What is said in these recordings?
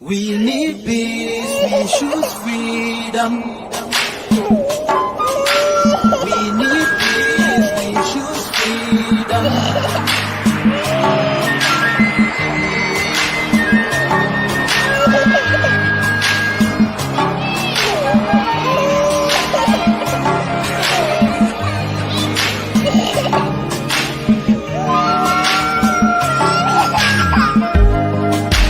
We need peace, we choose freedom. We need peace, we choose freedom.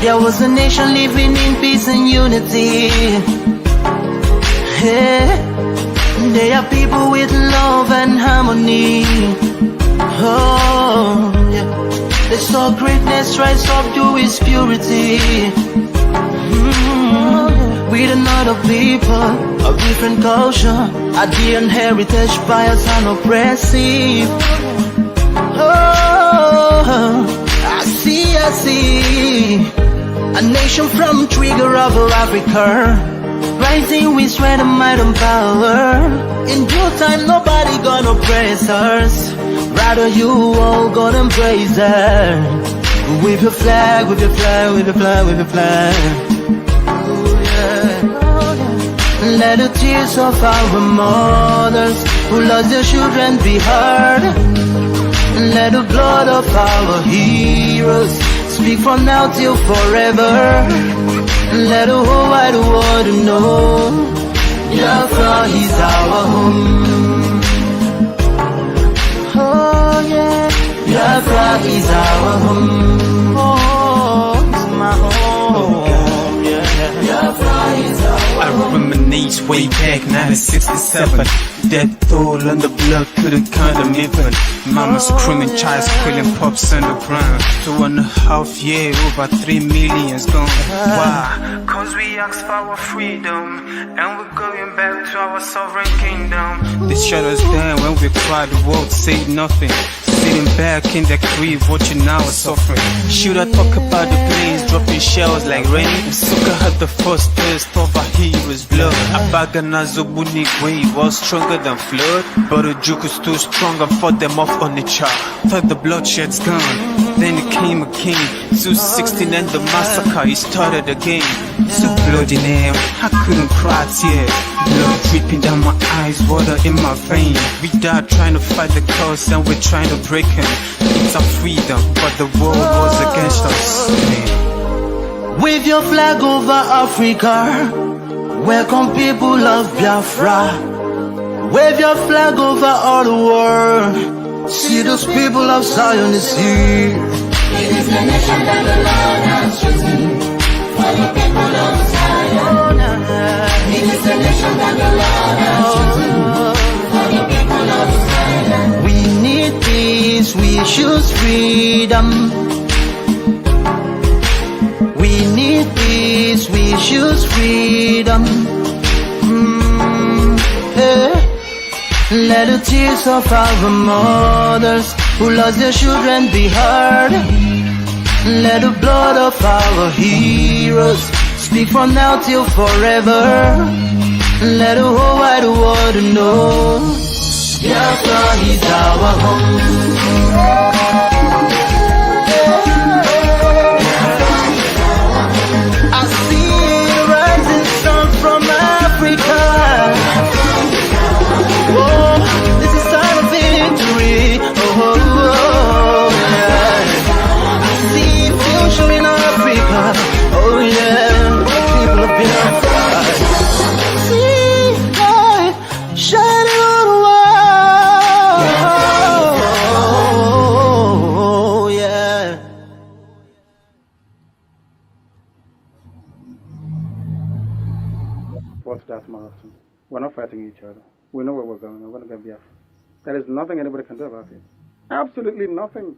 There was a nation living in peace and unity. Yeah. They are people with love and harmony. Oh, yeah. They saw greatness rise up to its purity. With another people of different culture, a dear heritage, bias and oppressive. Oh, I see. A nation from trigger of Africa, rising with strength and might and power. In due time, nobody gonna praise us. Rather, you all gonna embrace her. With your flag, with your flag, with your flag, with your flag. Oh, yeah. Let the tears of our mothers who lost their children be heard. Let the blood of our heroes speak from now till forever. Let the whole wide world know Biafra is our home. Oh yeah, Biafra is our home. Oh, it's my home. Yeah, Biafra is our home. I reminisce way back 1967. Death toll on the blood couldn't count them even. Mama screaming, child squealing, pops on the ground. 2.5 years, over 3 million's gone. Why? Cause we asked for our freedom, and we're going back to our sovereign kingdom. They shut us down when we cried, the world said nothing. Sitting back in the crib, watching our suffering. Should I talk about the place dropping shells like rain? Suka had the first taste of a hero's blood. Abagana Zobuni wave was stronger than flood, but the juke was too strong and fought them off on the chart. Thought the bloodshed's gone, then it came again. 216 and the massacre, it started again. So bloody name, I couldn't cry tears. Blood dripping down my eyes, water in my veins. We died trying to fight the cause and we're trying to break him. It's our freedom, but the world was against us. Wave your flag over Africa. Welcome people of Biafra. Wave your flag over all the world. See those people of Zion is here. It is the nation that the Lord has chosen for the people of Zion. It is the nation that the Lord has chosen for the people of Zion. We need peace, we choose freedom. We need peace, we choose freedom. Yeah. Let the tears of our mothers who lost their children be heard. Let the blood of our heroes speak from now till forever. Let the whole wide world know Biafra is our home. I see the rising sun from Africa. Oh, this is sign of victory. Oh, yeah. I see future in Africa. Oh yeah, people of Biafra. See light shining on the world. Oh yeah. What's that marathon? We're not fighting each other. We know where we're going. We're going to get Biafra. There is nothing anybody can do about it. Absolutely nothing.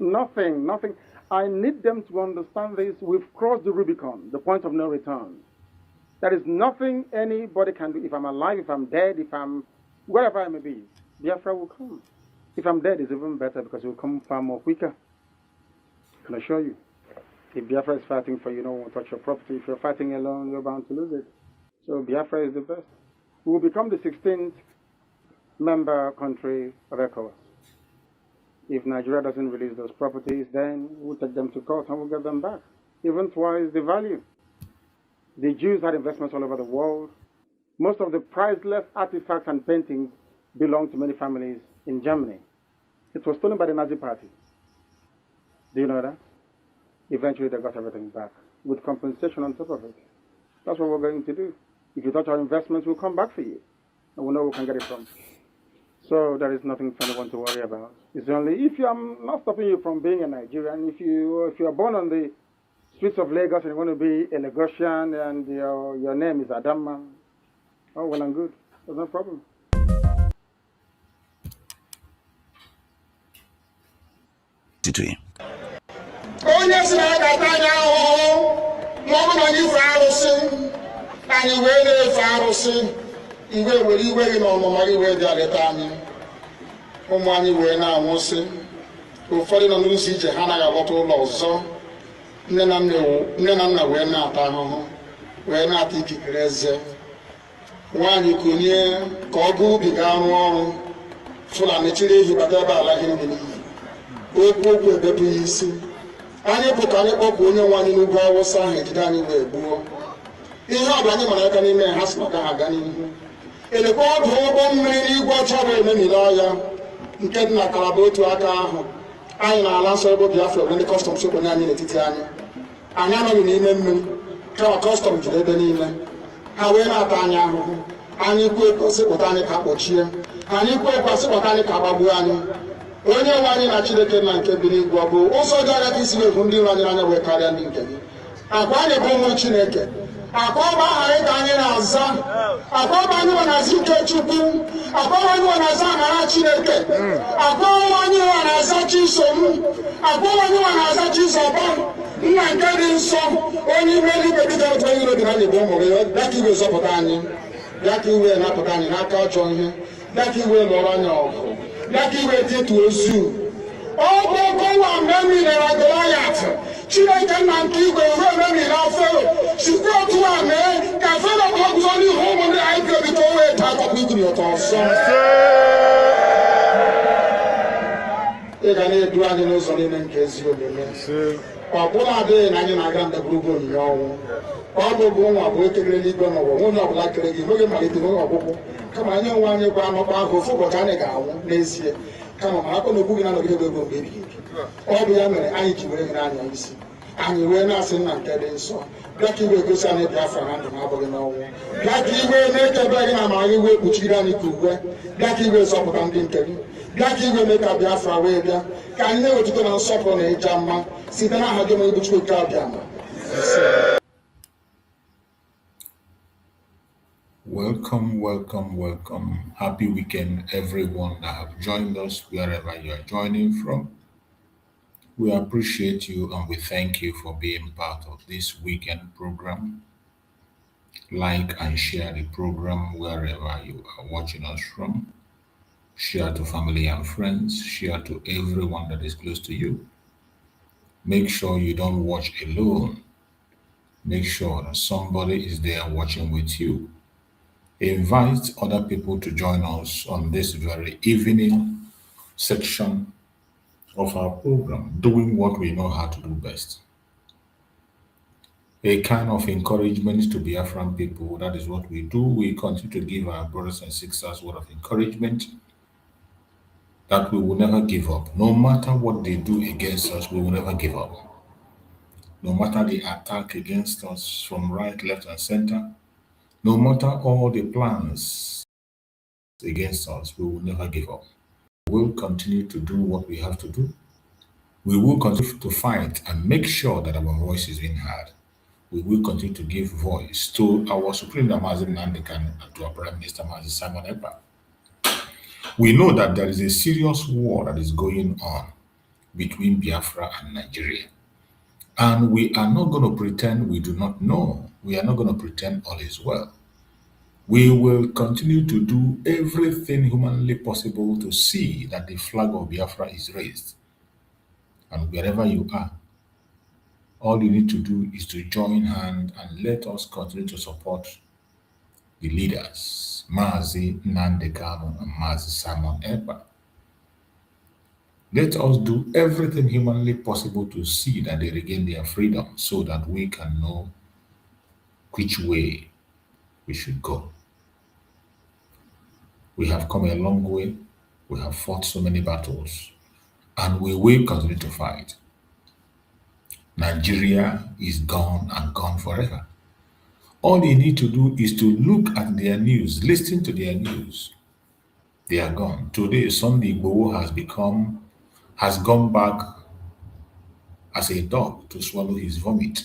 Nothing. I need them to understand this. We've crossed the Rubicon, the point of no return. There is nothing anybody can do. If I'm alive, if I'm dead, if I'm wherever I may be, Biafra will come. If I'm dead, it's even better because it will come far more quicker. I can assure you. If Biafra is fighting for you, no one will touch your property. If you're fighting alone, you're bound to lose it. So Biafra is the best. We will become the 16th member country of ECOWAS. If Nigeria doesn't release those properties, then we'll take them to court and we'll get them back. even twice the value. The Jews had investments all over the world. Most of the priceless artifacts and paintings belonged to many families in Germany. It was stolen by the Nazi Party. Do you know that? Eventually they got everything back with compensation on top of it. That's what we're going to do. If you touch our investments, we'll come back for you. And we'll know where we can get it from. So there is nothing for anyone to worry about. It's only if I'm not stopping you from being a Nigerian, if you are born on the streets of Lagos and you want to be a Lagosian and your name is Adama, oh, well and good. There's no problem. Onye si na agata anya ahụhụ ma ọ bụ na anyị fe arụsị anyị wee na-efe arụsị igwe were iwe gị na ọmụma gị wee bịa leta anyị ụmụ anyị wee na-anwụsị ụfọdụ nọ n'ụzọ ije ha anaghị alọta ụlọ ọzọ nne na nna wee na-ata ahụhụ wee na-ata ikikere eze nwaanyị konye ka ọ gaa ubi ga arụ ọrụ Fulani chiri ehi bata ebe ala gị n'iyi okwu ebepụ ya isi anyị pụta anyị kpọpụ onye nwe anyị n'ugwu Awụsa ahụ ejide anyị wee gbuo ihe ọ bụ anyị mara aka n'ime ha si maka ha aga n'ihu elekwa ọdụ ụgbọ mmiri n'igwe ọcha bụ ememiri ọya nke dị na Kalaba otu aka ahụ anyị na-ala nsọ ebe Biafra bụ ndị kọstọm sokwenye anyị n'etiti anyị anọghị n'ime mmiri kama kọstọm jiri ebe niile ha wee na-ata anyị ahụhụ anyị kwuo sịpụta anyị ka kpọchie anyị kwuo ekwa sịpụta anyị ka gbagbuo anyị onye nwe anyị na Chineke na nke bi n'igwe ọ bụ ụzọ dị agaghị isi n'efu ndị iro anyị anya wee karịa ndị nke gị akwa anyị bụ ụmụ Chineke akwa ọba aha anyị ka anyị na-aza akwa ọba anyị nwe na-aza ike Chukwu akwa ọba anyị nwe na-aza amara Chineke akwa ọba anyị nwe na-aza Chisom akwa ọba anyị nwe na-aza Chizọba nna nke dị nsọ onye ime eluigwe dịka otu onye iro dị na anyị bụ ụmụ gị bịa ka iwe zọpụta anyị bịa ka iwe napụta anyị n'aka ọjọọ ihe bịa ka iwe lụọrọ anyị ọgụ bịa ka iwe dịtụ ozu ọ bụ ọkọwa mgbe emilere Goliath Chineke nna nke igwe ruo ememiri Fero site otu a mee ka Fero ka ọ guzo n'ihu ụmụ ndị anyị ga-ebi ka o wee taa akọkọ igiri ọtọ ọzọ ị ga na-edu anyị n'ụzọ niile nke ezi omume ọ bụla adịghị na anyị na-aga ndagwurugwu onyinye ọnwụ ọ bụ nwa bụ ekekere n'igwe n'ụwa onye ọbụla kere gị n'oge malite n'oge ọgwụgwụ kama anyị nwe anyị gwa anọkpa ahụ ofu ụbọchị anyị ga-anwụ n'ezie kama ma akọ na okwu gị na-anọgide ego mgbe ebighị ebi ọ bụ ya mere anyị ji were gị n'anya isi anyị wee na-asị nna nke dị nsọ bịa ka iwe gosi anyị Biafra na ndụ na-abụghị n'ọnwụ bịa ka iwe na-ekebe gị na amara gị wee kpuchiri anyị ka uwe bịa ka iwe zọpụta ndị nke gị bịa ka iwe mee ka Biafra wee bịa ka anyị na-ewetụta na nsọpụrụ na ịja mma site n'aha gị onye bụ Chukwu nke abịa ma Welcome. Happy weekend, everyone that have joined us wherever you are joining from. We appreciate you and we thank you for being part of this weekend program. Like and share the program wherever you are watching us from. Share to family and friends. Share to everyone that is close to you. Make sure you don't watch alone. Make sure that somebody is there watching with you. Invite other people to join us on this very evening section of our program, doing what we know how to do best. A kind of encouragement to Biafran people, that is what we do. We continue to give our brothers and sisters word of encouragement that we will never give up. No matter what they do against us, we will never give up. No matter the attack against us from right, left, and center, no matter all the plans against us, we will never give up. We will continue to do what we have to do. We will continue to fight and make sure that our voice is being heard. We will continue to give voice to our Supreme Nnamdi Kanu and to our Prime Minister Simon Ekpa. We know that there is a serious war that is going on between Biafra and Nigeria. And we are not going to pretend we do not know. We are not going to pretend all is well. We will continue to do everything humanly possible to see that the flag of Biafra is raised. And wherever you are, all you need to do is to join hands and let us continue to support the leaders, Nnamdi Kanu and Simon Ekpa. Let us do everything humanly possible to see that they regain their freedom so that we can know which way we should go. We have come a long way. We have fought so many battles, and we will continue to fight. Nigeria is gone and gone forever. All you need to do is to look at their news, listen to their news. They are gone. Today, Sunday Igboho has gone back as a dog to swallow his vomit.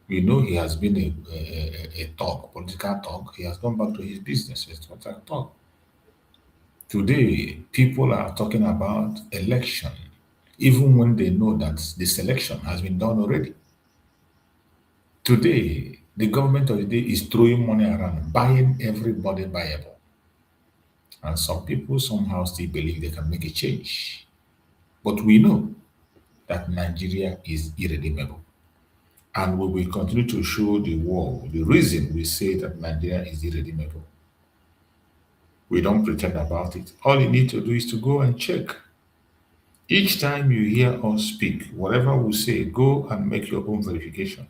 We know he has been a thug, political thug. He has gone back to his business as a thug. Today, people are talking about election, even when they know that the selection has been done already. Today, the government of the day is throwing money around, buying everybody buyable. And some people somehow still believe they can make a change. But we know that Nigeria is irredeemable. And we will continue to show the world the reason we say that Nigeria is irredeemable. We don't pretend about it. All you need to do is to go and check. Each time you hear us speak, whatever we say, go and make your own verification.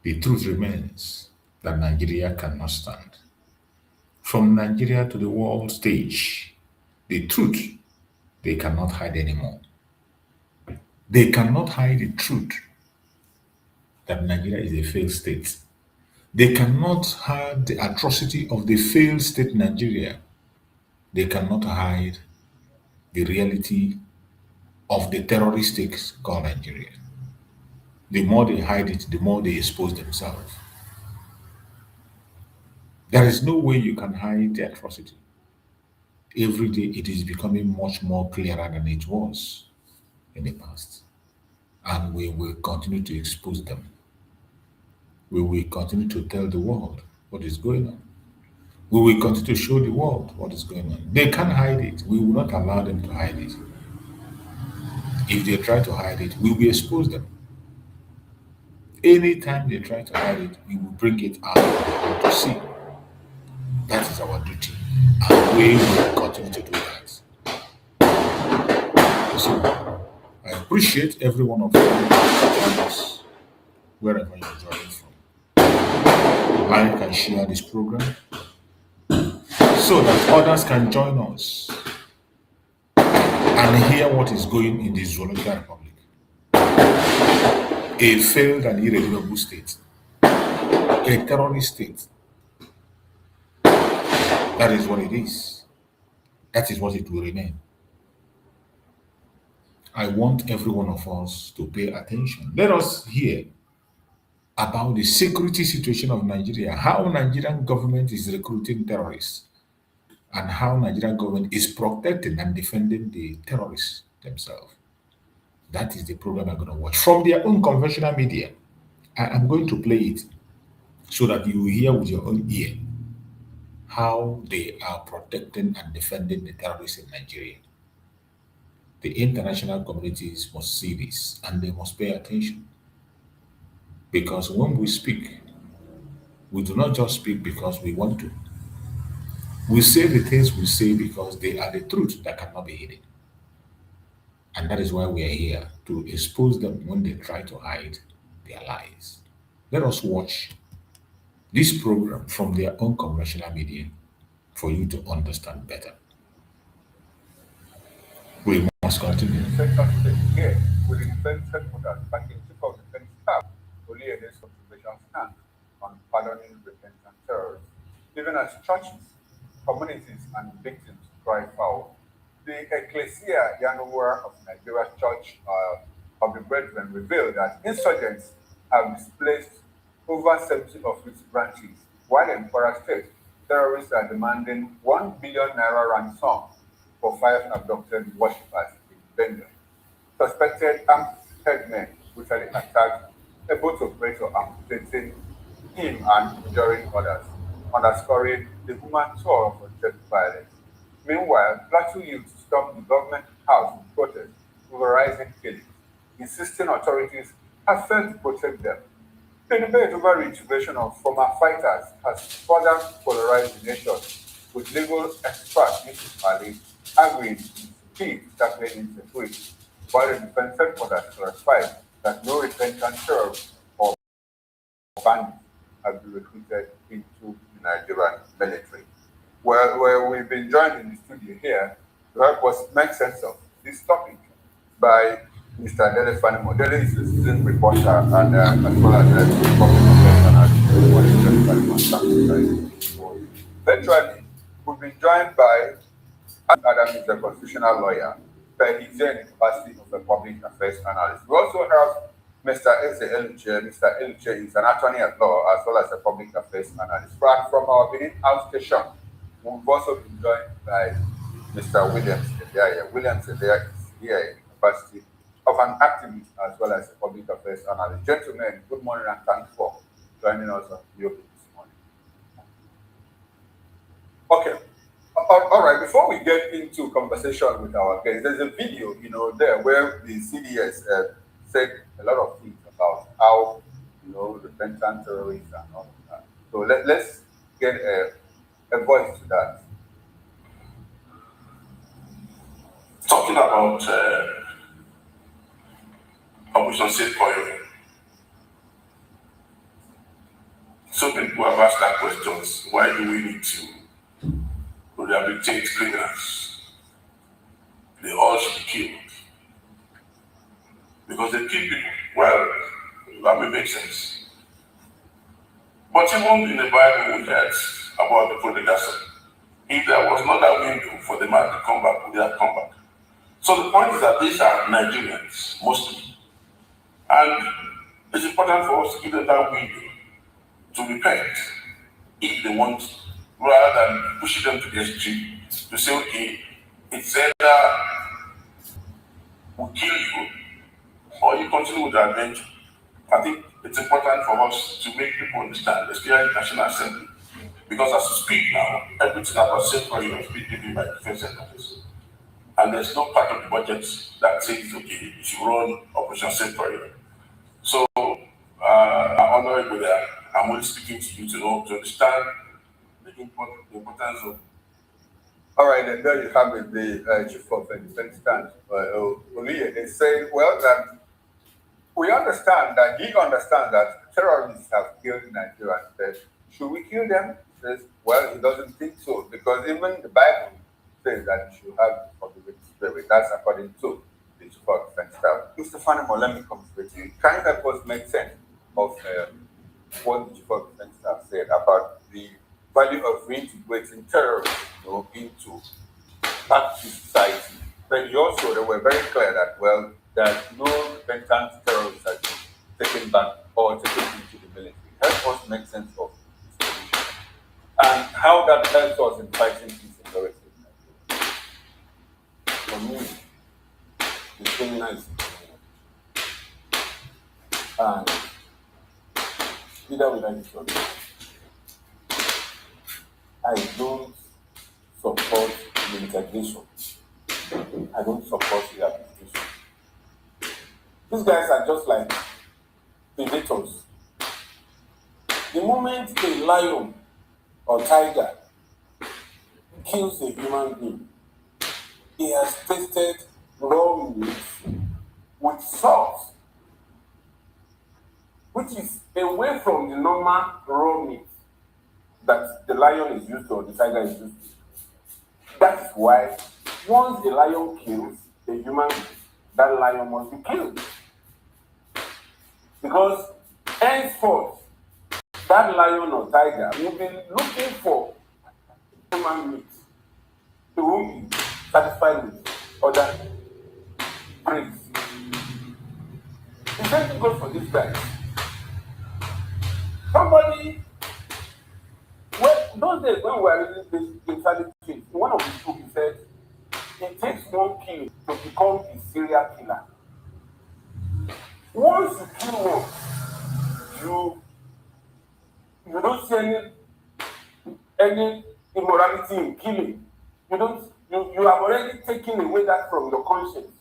The truth remains that Nigeria cannot stand. From Nigeria to the world stage, the truth they cannot hide anymore. They cannot hide the truth that Nigeria is a failed state. They cannot hide the atrocity of the failed state Nigeria. They cannot hide the reality of the terrorist state called Nigeria. The more they hide it, the more they expose themselves. There is no way you can hide the atrocity. Every day it is becoming much more clearer than it was in the past. And we will continue to expose them. We will continue to tell the world what is going on. We will continue to show the world what is going on. They can't hide it. We will not allow them to hide it. If they try to hide it, we will expose them. Anytime they try to hide it, we will bring it out for people to see. That is our duty. And we will continue to do that. So, I appreciate every one of you joining us wherever you're joining from. Like and share this program so that others can join us and hear what is going in the Zoological Republic. A failed and irredeemable state, a terrorist state. That is what it is. That is what it will remain. I want every one of us to pay attention. Let us hear about the security situation of Nigeria, how Nigerian government is recruiting terrorists, and how Nigerian government is protecting and defending the terrorists themselves. That is the program I'm going to watch from their own conventional media. I am going to play it so that you will hear with your own ear how they are protecting and defending the terrorists in Nigeria. The international communities must see this and they must pay attention. Because when we speak, we do not just speak because we want to. We say the things we say because they are the truth that cannot be hidden. And that is why we are here to expose them when they try to hide their lies. Let us watch this program from their own conventional media for you to understand better. We must continue. Section 6 here with the defense headquarters backing Chief of Defense Staff Oliede's controversial stand on pardoning repentant terrorists. Even as churches, communities, and victims cry foul, the Ecclesia Yanuwa of Nigeria's Church of the Brethren revealed that insurgents have displaced over 70 of its branches, while in Kwara State, terrorists are demanding 1 billion naira ransom for 5 abducted worshippers in Benue. Suspected armed headmen brutally attacked a boat operator, amputating him and injuring others, underscoring the human toll of unchecked violence. Meanwhile, Plateau youth stormed the government house in protest over rising killings, insisting authorities have failed to protect them. The debate over reintegration of former fighters has further polarized the nation, with legal expert Mrs. Ali agreed to keep started in February, while the defense headquarters clarified that no retention term or bandits have been recruited into the Nigerian military. Well, we've been joined in the studio here to help us make sense of this topic by Mr. Dele Fanimo. Dele is a citizen reporter and as well as a public affairs analyst. What is Dele Fanimo and virtually, we've been joined by Adam is a constitutional lawyer, but he's here in the capacity of a public affairs analyst. We also have Mr. Eze Eluche. Mr. Eluche is an attorney at law as well as a public affairs analyst. From our Benin outstation, we've also been joined by Mr. Williams Edeya. Williams Edeya is here in the capacity of an activist as well as a public affairs analyst. Gentlemen, good morning and thanks for joining us on the open this morning. Okay. All right, before we get into conversation with our guests, there's a video, there where the CDS said a lot of things about how, repentant terrorists and all of that. So let's get a voice to that. Talking about Operation Safe Oil. So people have asked that questions. Why do we need to rehabilitate criminals? They all should be killed. Because they kill people. Well, that may make sense. But even in the Bible, we heard about the prodigal son. If there was not a window for the man to come back, would they have come back? So the point is that these are Nigerians, mostly. And it's important for us to give them that window to repent if they want, rather than pushing them to the extreme, to say, okay, it's either we kill you or you continue with the adventure. I think it's important for us to make people understand, especially the National Assembly, because as we speak now, everything about safeguarding is being given by defense secretaries. And there's no part of the budget that says, okay, you should run Operation Safeguarding. So, Honorable there, I'm only speaking to you to understand the importance of. All right, and there you have it, the chief of the defense stand, Oliye. They say, well, that we understand that he understands that terrorists have killed Nigerians. But should we kill them? He says, well, he doesn't think so, because even the Bible says that you should have forgiving spirit. That's according to the chief of defense staff. Mr. Fanimo, let me come straight to you. Can you help us make sense of what the chief of defense staff said about the value of reintegrating terrorism, into back to society? But they were very clear that, well, that no repentant terrorists have been taken back or taken into the military. Help us make sense of this position and how that helps us in fighting insecurity. For me, the criminal is and either we like it or not, I don't support the integration. I don't support the application. These guys are just like predators. The moment a lion or tiger kills a human being, he has tasted raw meat with salt, which is away from the normal raw meat that the lion is used to or the tiger is used to. That is why once the lion kills a human being, that lion must be killed. Because henceforth, that lion or tiger will be looking for human meat to whom he is satisfied with other praise. The same thing goes for these guys. Somebody, those days when we were reading this in one of the books, he said, it takes one killing to become a serial killer. Once you kill one, you don't see any immorality in killing. You have already taken away that from your conscience.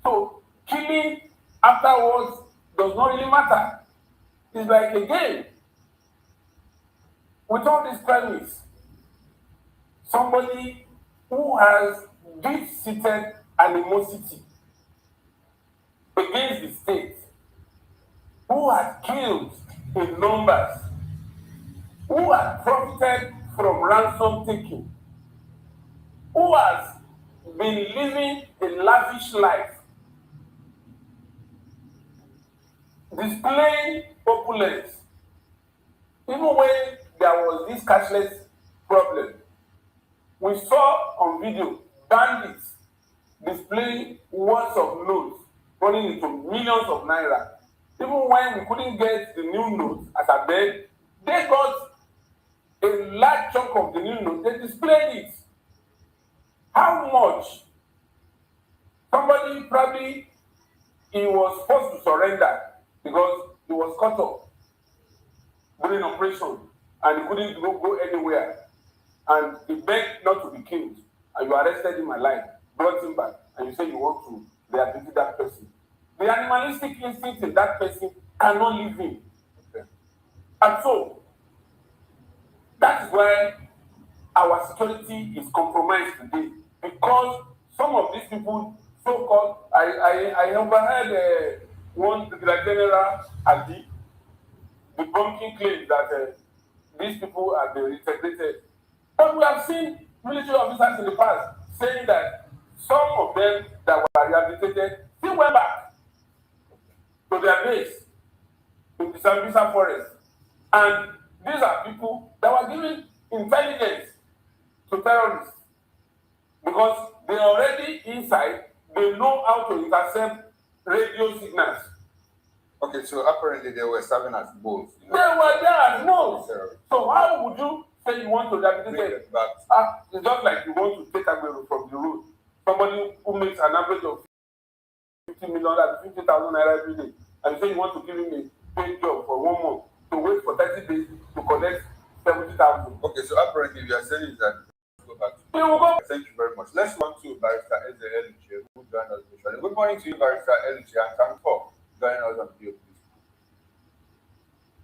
So killing afterwards does not really matter. It's like a game. With all these premise, somebody who has deep-seated animosity against the state, who has killed in numbers, who has profited from ransom taking, who has been living a lavish life, displaying opulence, even when there was this cashless problem. We saw on video bandits displaying words of notes running into millions of naira. Even when we couldn't get the new notes as a bed, they got a large chunk of the new notes, they displayed it. How much? Somebody probably he was forced to surrender because he was caught up during operation and he couldn't go anywhere. And he begged not to be killed. And you arrested him alive, brought him back, and you say you want to rehabilitate that person. The animalistic instinct in that person cannot leave him. Okay. And so, that is why our security is compromised today. Because some of these people, so-called, I overheard one General Adi debunking claims that these people are being integrated. But we have seen military officers in the past saying that some of them that were rehabilitated still went back to their base in the Sambisa forest. And these are people that were giving intelligence to terrorists because they're already inside, they know how to intercept radio signals. Okay, so apparently they were serving as both. They were there as both. So how would you say you want to rehabilitate? It's just like you want to take away from the road. Somebody who makes an average of 50 million, 50,000 naira every day, and you say you want to give him a paid job for 1 month to wait for 30 days to collect 70,000. Okay, so apparently you are saying that. Go back to Thank you very much. Let's go to Barrister Eze Eluche, who joined us virtually. Good morning to you, Barrister Eluche, and thank you for joining us on the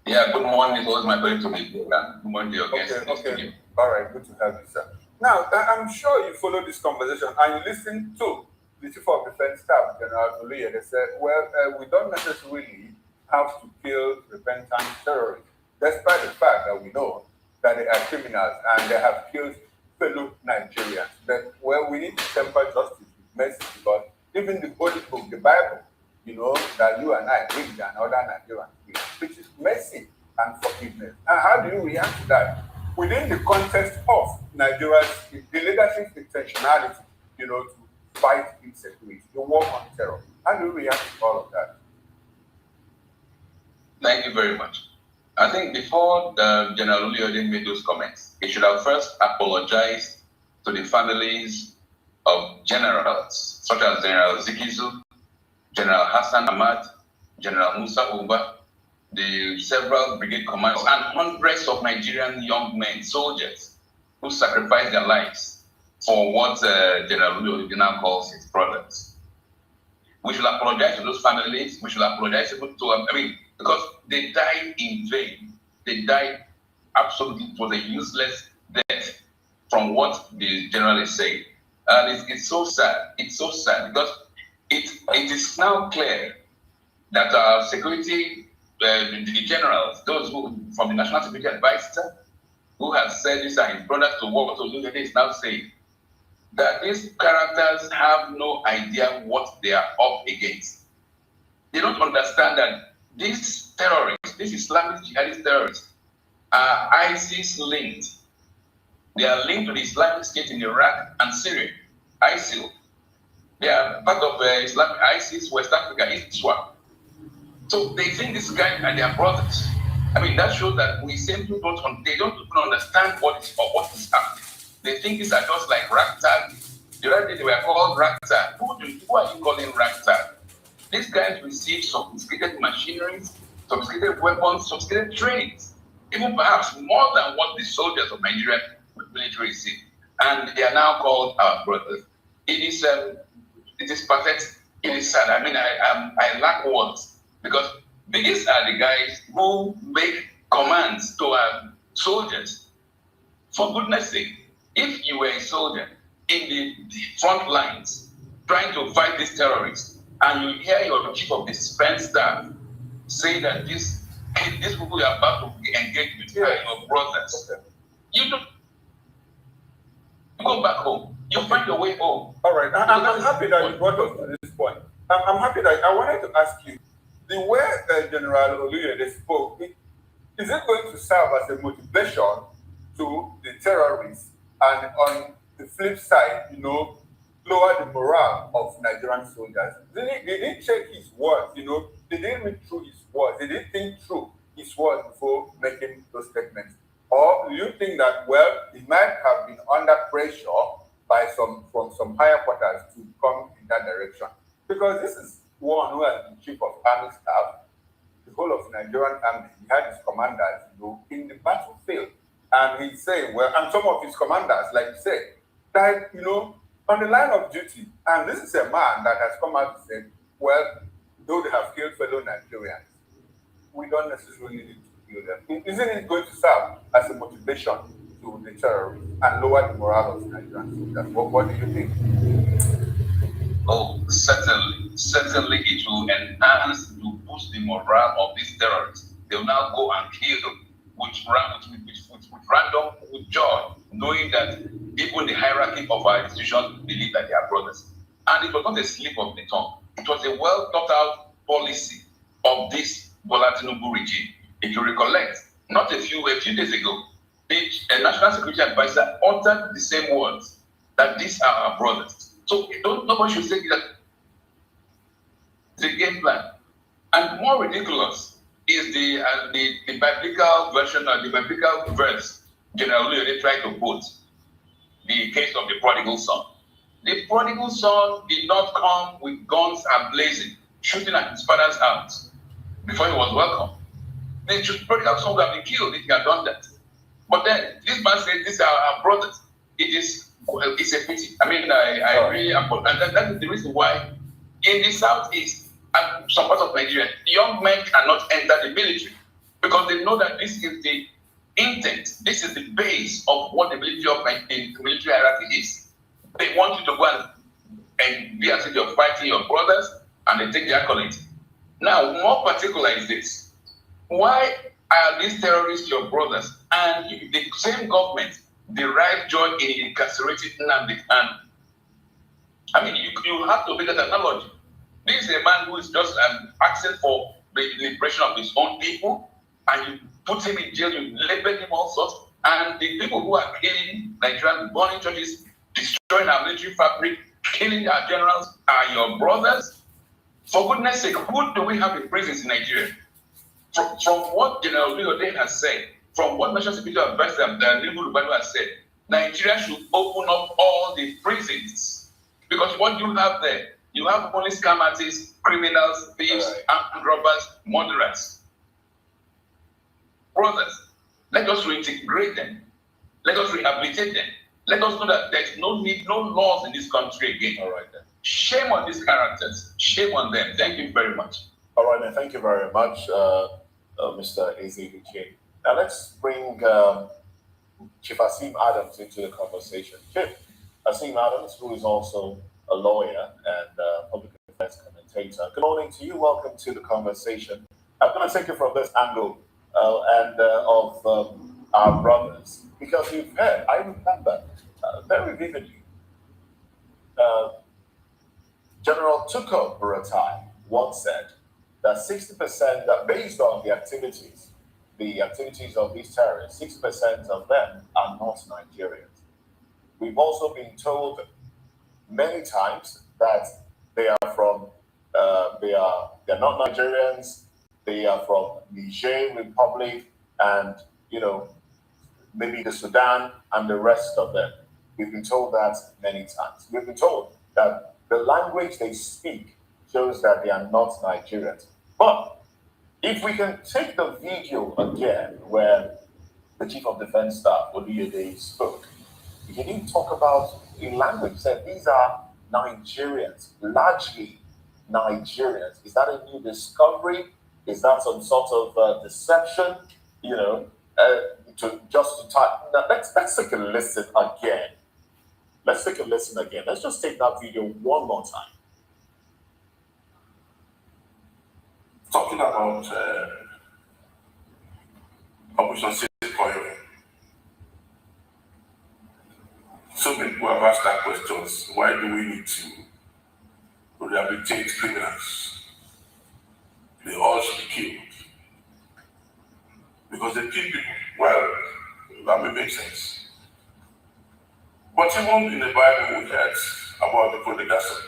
Yeah, good morning. It was my pleasure to be here. Good morning to your guests. Okay. All right, good to have you, sir. Now, I'm sure you follow this conversation and you listen to the Chief of Defense Staff, General Oluye. They said, well, we don't necessarily have to kill repentant terrorists, despite the fact that we know that they are criminals and they have killed fellow Nigerians. But well, we need to temper justice with mercy because even the Holy Book, the Bible, you know, that you and I read and other Nigerians read, which is mercy and forgiveness. And how do you react to that? Within the context of Nigeria's, the leadership's intentionality, you know, to fight insecurity, the war on terror. How do you react to all of that? Thank you very much. I think before General Oluye made those comments, he should have first apologized to the families of generals such as General Zikizu, General Hassan Ahmad, General Musa Uba, the several brigade commanders, and hundreds of Nigerian young men, soldiers, who sacrificed their lives for what General Oluye now calls his brothers. We should apologize to those families. We should apologize to because they died in vain. They died absolutely. It was a useless death from what the general is saying. And it's so sad. It's so sad because it is now clear that our security, the generals, those who from the National Security Advisor, who have said this are his brothers to what Oluye is now saying, that these characters have no idea what they are up against. They don't understand that these terrorists, these Islamic jihadist terrorists, are ISIS linked. They are linked to the Islamic State in Iraq and Syria, ISIL. They are part of Islamic ISIS, West Africa, ISWA. So they think these guys are their brothers. That shows that we simply they don't even understand what is happening. They think these are just like ragtag. The other day they were called ragtag. Who are you calling ragtag? These guys receive sophisticated machineries, sophisticated weapons, sophisticated trainings, even perhaps more than what the soldiers of Nigeria military receive. And they are now called our brothers. It is pathetic. It is sad. I lack words because these are the guys who make commands to our soldiers. For goodness sake, If you were a soldier in the front lines trying to fight these terrorists, and you hear your chief of defense staff say that these people you are about to engage with are your brothers, you don't go back home. You find your way home. All right. I'm happy that you brought us to this point. I'm happy that I wanted to ask you, the way General Oluyede spoke, is it going to serve as a motivation to the terrorists, and on the flip side, lower the morale of Nigerian soldiers? They didn't check his words, they didn't read through his words, they didn't think through his words before making those statements. Or do you think that, well, he might have been under pressure from some higher quarters to come in that direction? Because this is one who has been chief of army staff, the whole of Nigerian army. He had his commanders, in the battlefield. And he's saying, well, and some of his commanders, like you said, died, on the line of duty. And this is a man that has come out to say, well, though they have killed fellow Nigerians, we don't necessarily need to kill them. Isn't it going to serve as a motivation to the terrorists and lower the morale of Nigerian soldiers? What do you think? Oh, certainly. Certainly it will enhance, to boost the morale of these terrorists. They will now go and kill them with random joy, knowing that even the hierarchy of our institutions believe that they are brothers. And it was not a slip of the tongue. It was a well thought out policy of this Bola Tinubu regime. If you recollect, not a few days ago, the National Security Advisor uttered the same words, that these are our brothers. So nobody should say that it's a game plan. And more ridiculous is the biblical version, or the biblical verse generally they try to quote, the case of the prodigal son. The prodigal son did not come with guns blazing, shooting at his father's house before he was welcome. The prodigal son would have been killed if he had done that. But then this man said, these are our brothers. It's a pity. I mean, I really, and that is the reason why in the southeast and some parts of Nigeria, young men cannot enter the military, because they know that this is the intent, this is the base of what the military hierarchy is. They want you to go and be as if you're fighting your brothers, and they take the accolades. Now, more particular is this: why are these terrorists your brothers? And the same government derive joy in incarcerating Nnamdi. And I mean, you have to make that analogy. This is a man who is just asking for the liberation of his own people, and you put him in jail, you label him all sorts, and the people who are killing Nigerians, burning churches, destroying our military fabric, killing our generals are your brothers. For goodness sake, who do we have in prisons in Nigeria? From what General Oluyede has said, from what National Security Advisor Nnamdi has said, Nigeria should open up all the prisons. Because what you have there, you have only scam artists, criminals, thieves, armed robbers, murderers. Brothers, let us reintegrate them. Let us rehabilitate them. Let us know that there's no need, no laws in this country again. All right then. Shame on these characters. Shame on them. Thank you very much. All right then. Thank you very much, Mr. Ezebuche. Now let's bring Chief Asim Adams into the conversation. Chief Asim Adams, who is also a lawyer and public affairs commentator. Good morning to you. Welcome to the conversation. I'm going to take it from this angle of our brothers, because we've heard, I remember very vividly, General Tuko Buratai once said that 60%, that based on the activities of these terrorists, 60% of them are not Nigerians. We've also been told many times that they are from, they're not Nigerians, they are from Niger Republic, and maybe the Sudan and the rest of them. We've been told that many times. We've been told that the language they speak shows that they are not Nigerians. But if we can take the video again where the Chief of Defense Staff, Oluyede, spoke, he didn't talk about in language, said these are Nigerians, largely Nigerians. Is that a new discovery? Is that some sort of deception? to type. Now, let's take a listen again. Let's take a listen again. Let's just take that video one more time. Talking about Operation Safe Oil. So many people have asked that questions. Why do we need to rehabilitate criminals? They all should be killed. Because they kill people. Well, that may make sense. But even in the Bible, we heard about the prodigal son.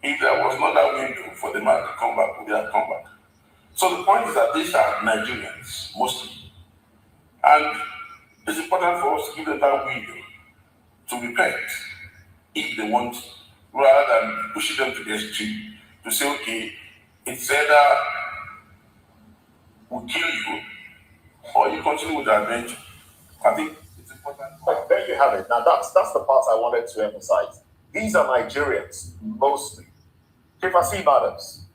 If there was not that window for the man to come back, would he have come back? So the point is that these are Nigerians, mostly. And it's important for us to give them that window to repent if they want, rather than pushing them to the extreme, to say, okay, it's either we kill you or you continue with the adventure. I think it's important. But there you have it. Now that's the part I wanted to emphasize. These are Nigerians, mostly. Kifasi Adams,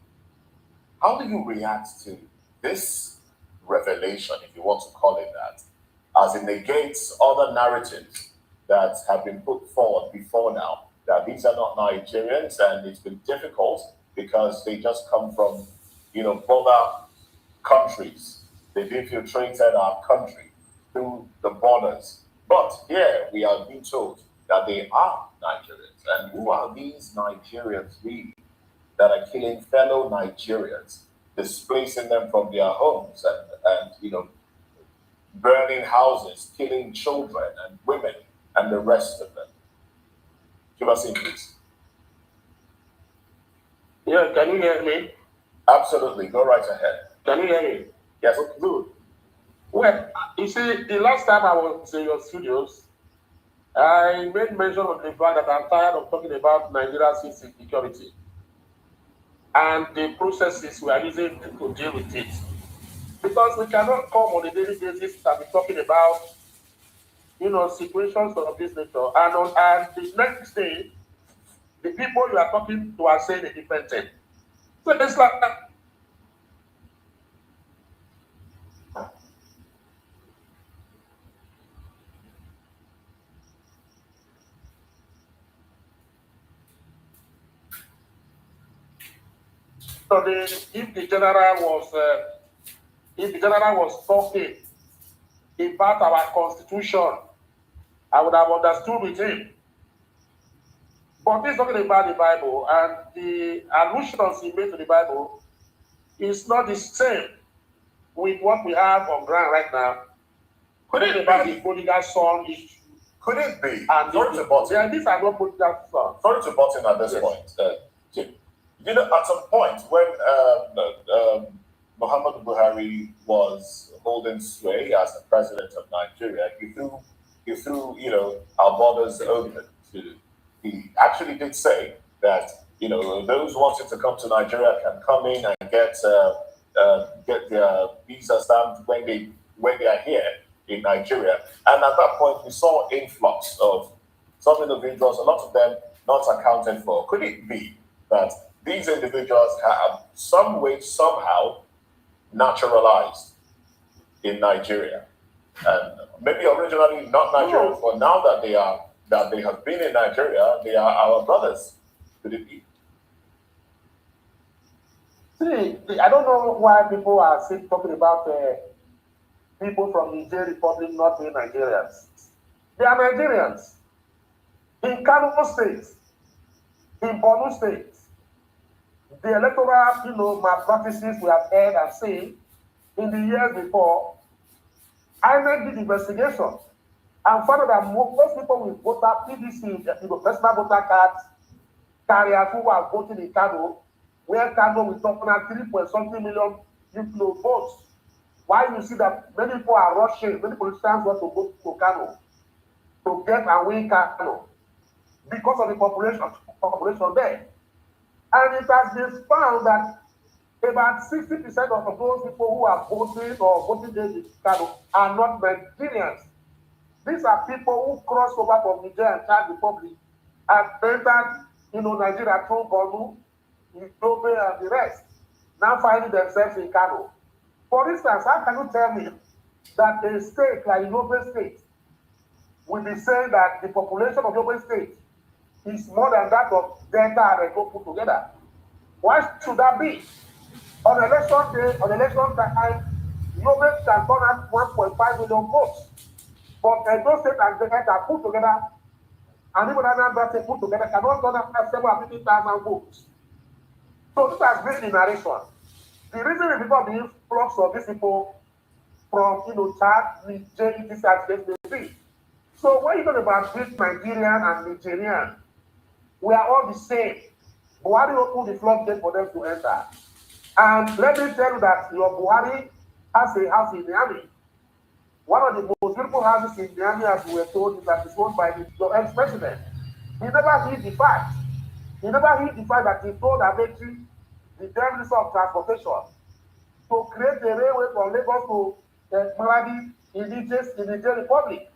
how do you react to this revelation, if you want to call it that, as it negates other narratives that have been put forward before now, that these are not Nigerians and it's been difficult because they just come from, border countries. They've infiltrated our country through the borders. But here we are being told that they are Nigerians. And who are these Nigerians really that are killing fellow Nigerians, displacing them from their homes and burning houses, killing children and women and the rest of them? Give us in, please. Yeah, can you hear me? Absolutely. Go right ahead. Can you hear me? Yes. Good. Well, you see, the last time I was in your studios, I made mention of the fact that I'm tired of talking about Nigeria's insecurity and the processes we are using to deal with it. Because we cannot come on a daily basis and be talking about, situations of this nature. And the next day, the people you are talking to are saying a different thing. So it's like so if the general was talking about our constitution, I would have understood with him. But he's talking about the Bible, and the allusions he made to the Bible is not the same with what we have on ground right now. Could it about be? The prodigal son issue. Could it be? And Sorry to butt in. these are not prodigal sons. Sorry to butt in at this point, Jim. At some point when Muhammadu Buhari was holding sway as the president of Nigeria, he threw our borders open to. He actually did say that those wanting to come to Nigeria can come in and get their visa stamped when they are here in Nigeria. And at that point, we saw influx of some individuals, a lot of them not accounted for. Could it be that these individuals have some way, somehow, naturalized in Nigeria? And maybe originally not Nigerians, but now that they have been in Nigeria, they are our brothers. Could it be? See, I don't know why people are still talking about people from the Niger Republic not being Nigerians. They are Nigerians. In Kanu State, in Borno State, the electoral malpractices we have heard and seen in the years before, INEC did investigation and found that most people with voter PVC, personal voter cards, carriers who are voting in Kano, where Kano will talk about 3.something million votes. Why you see that many people are rushing, many politicians want to go to Kano to get and win Kano because of the population there. And it has been found that about 60% of those people who are voting or voting in Kano are not Nigerians. These are people who crossed over from Niger and Chad Republic and entered Nigeria through Kanu, Ethiopia, and the rest, now finding themselves in Kano. For instance, how can you tell me that a state like Yobe State will be saying that the population of Yobe State is more than that of Delta and Edo put together. Why should that be? On election day, on election time, Yobe can turn out 1.5 million votes. But Edo State and Delta put together, and even Anambra State put together, cannot turn out 750,000 votes. So this has been the narration. The reason is because the influx of these people from Chad, Niger, etc. So when you talk about this Nigerian and Nigerian, we are all the same. Buhari opened the floodgate for them to enter. And let me tell you that your Buhari has a house in Miami. One of the most beautiful houses in Miami, as we were told, is that it's owned by the ex-president. He never hid the fact. He never hid the fact that he told Amechi, the Minister of Transportation, to create a railway from Lagos to Maladi in the Niger Republic.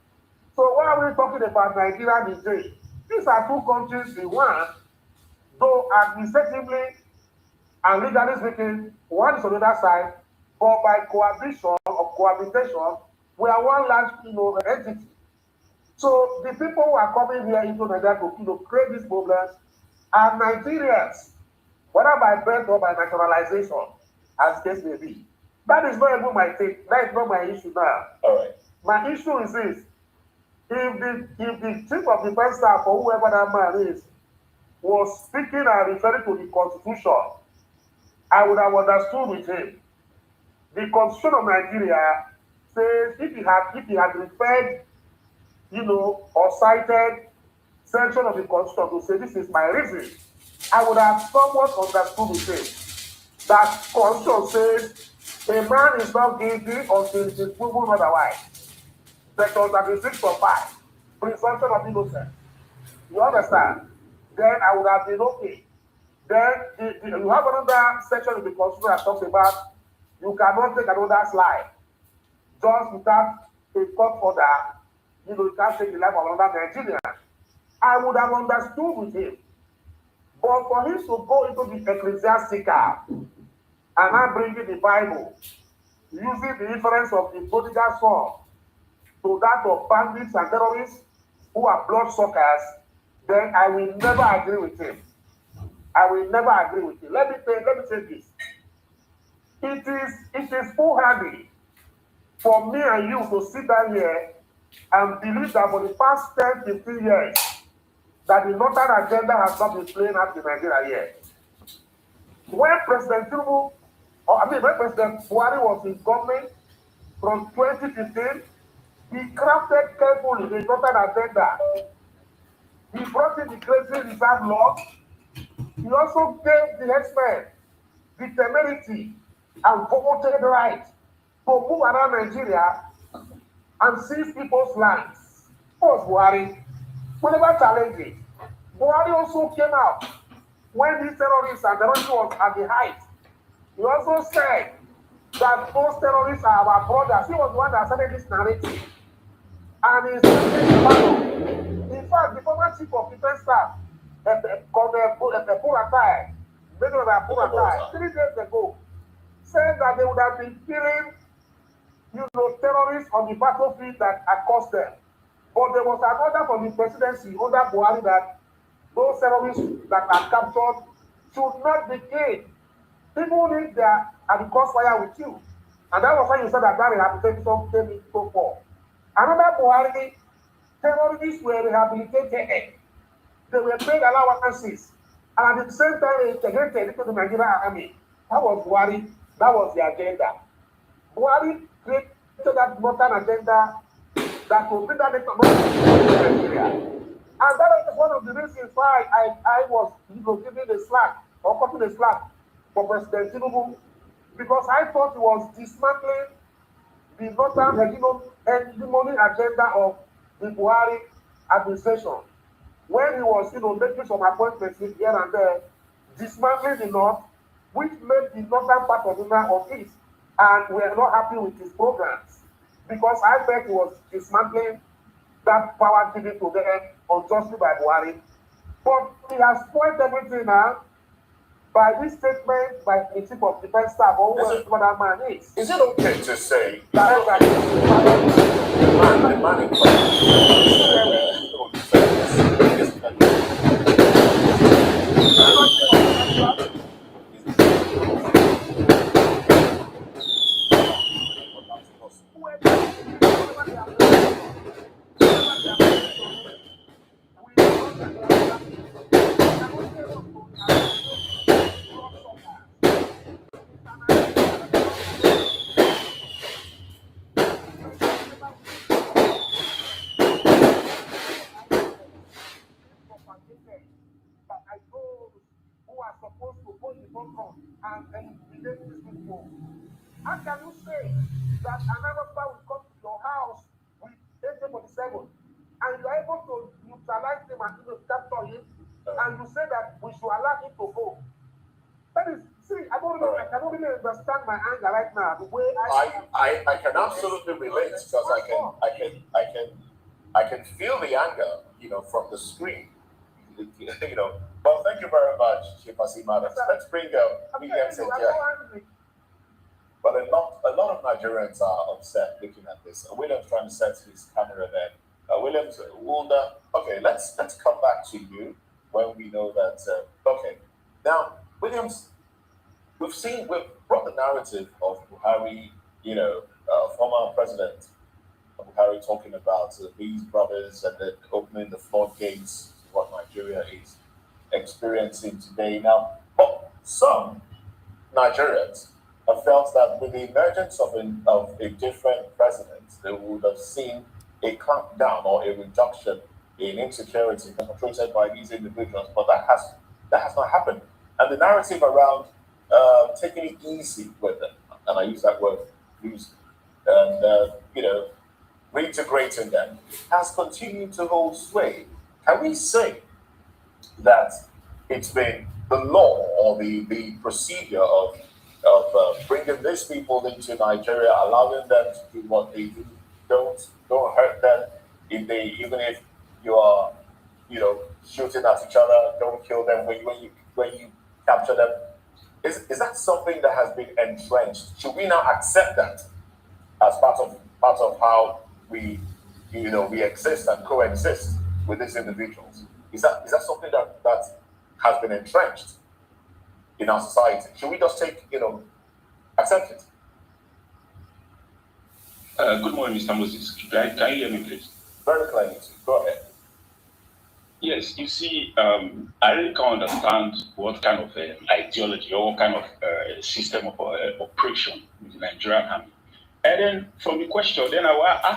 So why are we talking about Nigeria and Niger? These are two countries in one, though administratively and legally speaking, one is on the other side, but by cohabitation, we are one large entity. So the people who are coming here into Nigeria to create these problems are Nigerians, whether by birth or by naturalization, as case may be. That is not even my take. That is not my issue now. All right. My issue is this. If the chief of defense staff or whoever that man is was speaking and referring to the constitution, I would have understood with him. The constitution of Nigeria says if he had referred, or cited section of the constitution to say this is my reason, I would have somewhat understood with him. That constitution says a man is not guilty until it is proven otherwise. Section 36 or 5, presumption of innocence. You understand? Then I would have been okay. Then you have another section in the constitution that talks about you cannot take another slide just without a court order. You can't take the life of another Nigerian. I would have understood with him. But for him to go into the ecclesiastical and not bringing the Bible, using the inference of the prodigal son to that of bandits and terrorists who are bloodsuckers, then I will never agree with him. I will never agree with him. Let me say this. It is foolhardy for me and you to sit down here and believe that for the past 10, 15 years, that the northern agenda has not been playing out in Nigeria yet. When President Buhari was in government from 2015, he crafted carefully the northern agenda. He brought in the crazy reserve law. He also gave the herdsmen the temerity and voted right to move around Nigeria and seize people's lands. Of course, Buhari, we never challenged it. Buhari also came out when these terrorists and the terrorism was at the height. He also said that those terrorists are our brothers. He was the one that started this narrative. And he's in fact, the former chief of defense staff, called Buratai, 3 days ago, said that they would have been killing, terrorists on the battlefield that accost them. But there was an order from the presidency under Buhari that those terrorists that are captured should not be killed. People if they are at the crossfire with you. And that was why you said that rehabilitation came in so far. Another Buhari, terrorists were rehabilitated. They were paid allowances. And at the same time, they integrated into the Nigerian army. That was Buhari. That was the agenda. Buhari created that northern agenda that will bring that into Nigeria. And that is one of the reasons why I was giving the slack or cutting the slack for President Tinubu, because I thought he was dismantling the northern hegemony agenda of the Buhari administration. When he was, making some appointments here and there, dismantling the north, which made the northern part of the north of east, and we are not happy with his programs, because I felt he was dismantling that power given to them unjustly by Buhari. But he has spoiled everything now. by this statement by the chief of defense staff or whoever that man is. Is it okay to say That the man in how can you say that another man will come to your house with AK-47 and you are able to neutralize him and capture him, and you say that we should allow him to go? That is, see, I cannot really understand my anger right now. The way I can absolutely relate because I can feel the anger, from the screen. But thank you very much, Chief Asima. Let's bring Williams in here. But a lot of Nigerians are upset looking at this. Williams trying to set his camera there. Williams, okay, let's come back to you when we know that. Okay, now Williams, we've brought the narrative of Buhari, former president Buhari talking about these brothers and then opening the floodgates to what Nigeria is experiencing today. Now, some Nigerians have felt that with the emergence of a different president, they would have seen a clampdown or a reduction in insecurity perpetrated by these individuals, but that has not happened. And the narrative around taking it easy with them, and I use that word loosely, and reintegrating them, has continued to hold sway. Can we say that it's been the law or the procedure of bringing these people into Nigeria, allowing them to do what they do? Don't hurt them. Even if you are, shooting at each other, don't kill them when you capture them. Is that something that has been entrenched? Should we now accept that as part of how we exist and coexist with these individuals? Is that something that has been entrenched in our society? Should we just accept it? Good morning, Mr. Moses. Can you hear me, please? Very clearly. Go ahead. Yes, you see, I really can't understand what kind of ideology or what kind of system of operation with the Nigerian army. And then from the question, then I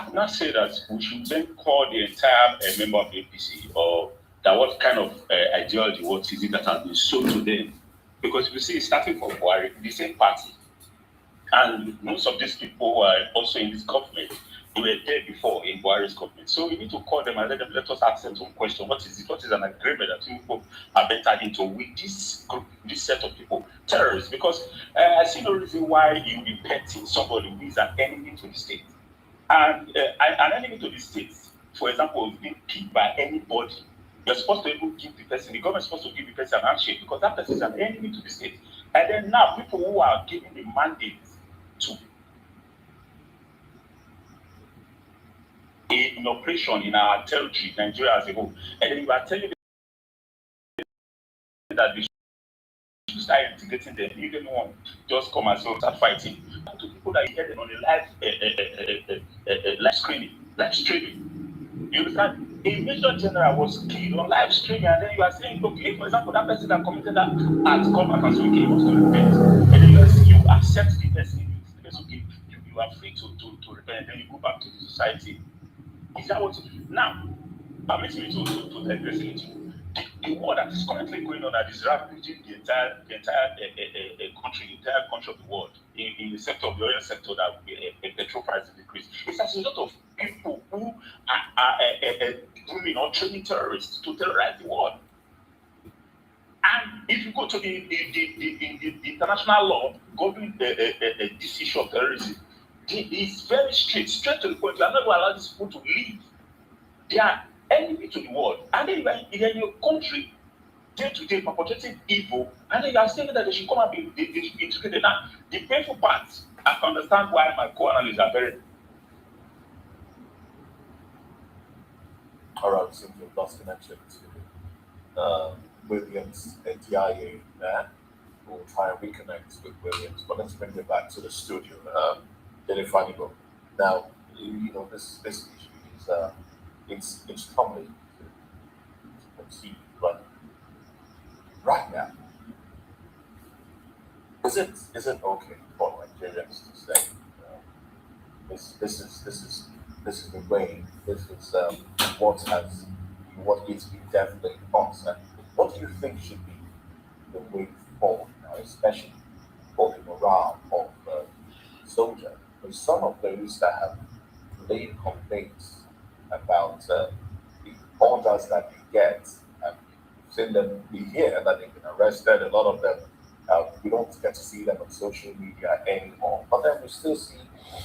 will not say that we should then call the entire member of the APC, or that what kind of ideology, what is it that has been sold to them? Because you see, starting from Buhari, the same party, and most of these people who are also in this government, they were there before in Buhari's government. So we need to call them and let us ask them some questions. What is it? What is an agreement that people have entered into with this group, this set of people, terrorists? Because I see no reason why you be petting somebody who is an enemy to the state. And an enemy to the state, for example, is being picked by anybody. You're supposed to even give the person, the government is supposed to give the person an handshake because that person is an enemy to the state. And then now people who are given the mandate to in operation in our territory, Nigeria as a whole, and then you are telling them that they should start integrating them. You don't want just come and start fighting. To people that you get them on a live streaming. You understand? A major general was killed on live streaming, and then you are saying, okay, for example, that person that committed that act come back and say, okay, he wants to repent, and then you accept the person. It's okay, you are free to repent, and then you go back to the society. Is that what? Now, permit me to address it. The war that is currently going on that is ravaging the entire country, the entire country of the world, in the sector of the oil sector, that petrol prices decrease. It's as a result of people who are grooming or training terrorists to terrorize the world. And if you go to the international law governing this issue of terrorism, it's very straight to the point. You are not going to allow these people to leave. They are enemy to the world. And then you are in your country. day to day perpetrating evil, and then you are saying that they should come and they should be integrated. Now, the painful part, I can understand why my co-analysts are very. All right, seems we've lost connection to Williams NTIA there. We'll try and reconnect with Williams, but let's bring it back to the studio. Jennifer Nibo. Now, this issue is it's commonly to conceive, but right now, is it okay for Nigerians to say this is the way, this is what is definitely us, and what do you think should be the way forward now, especially for the morale of soldiers? Because some of those that have laid complaints about the orders that they get, and we've seen them be here, that they've been arrested. A lot of them, we don't get to see them on social media anymore. But then we still see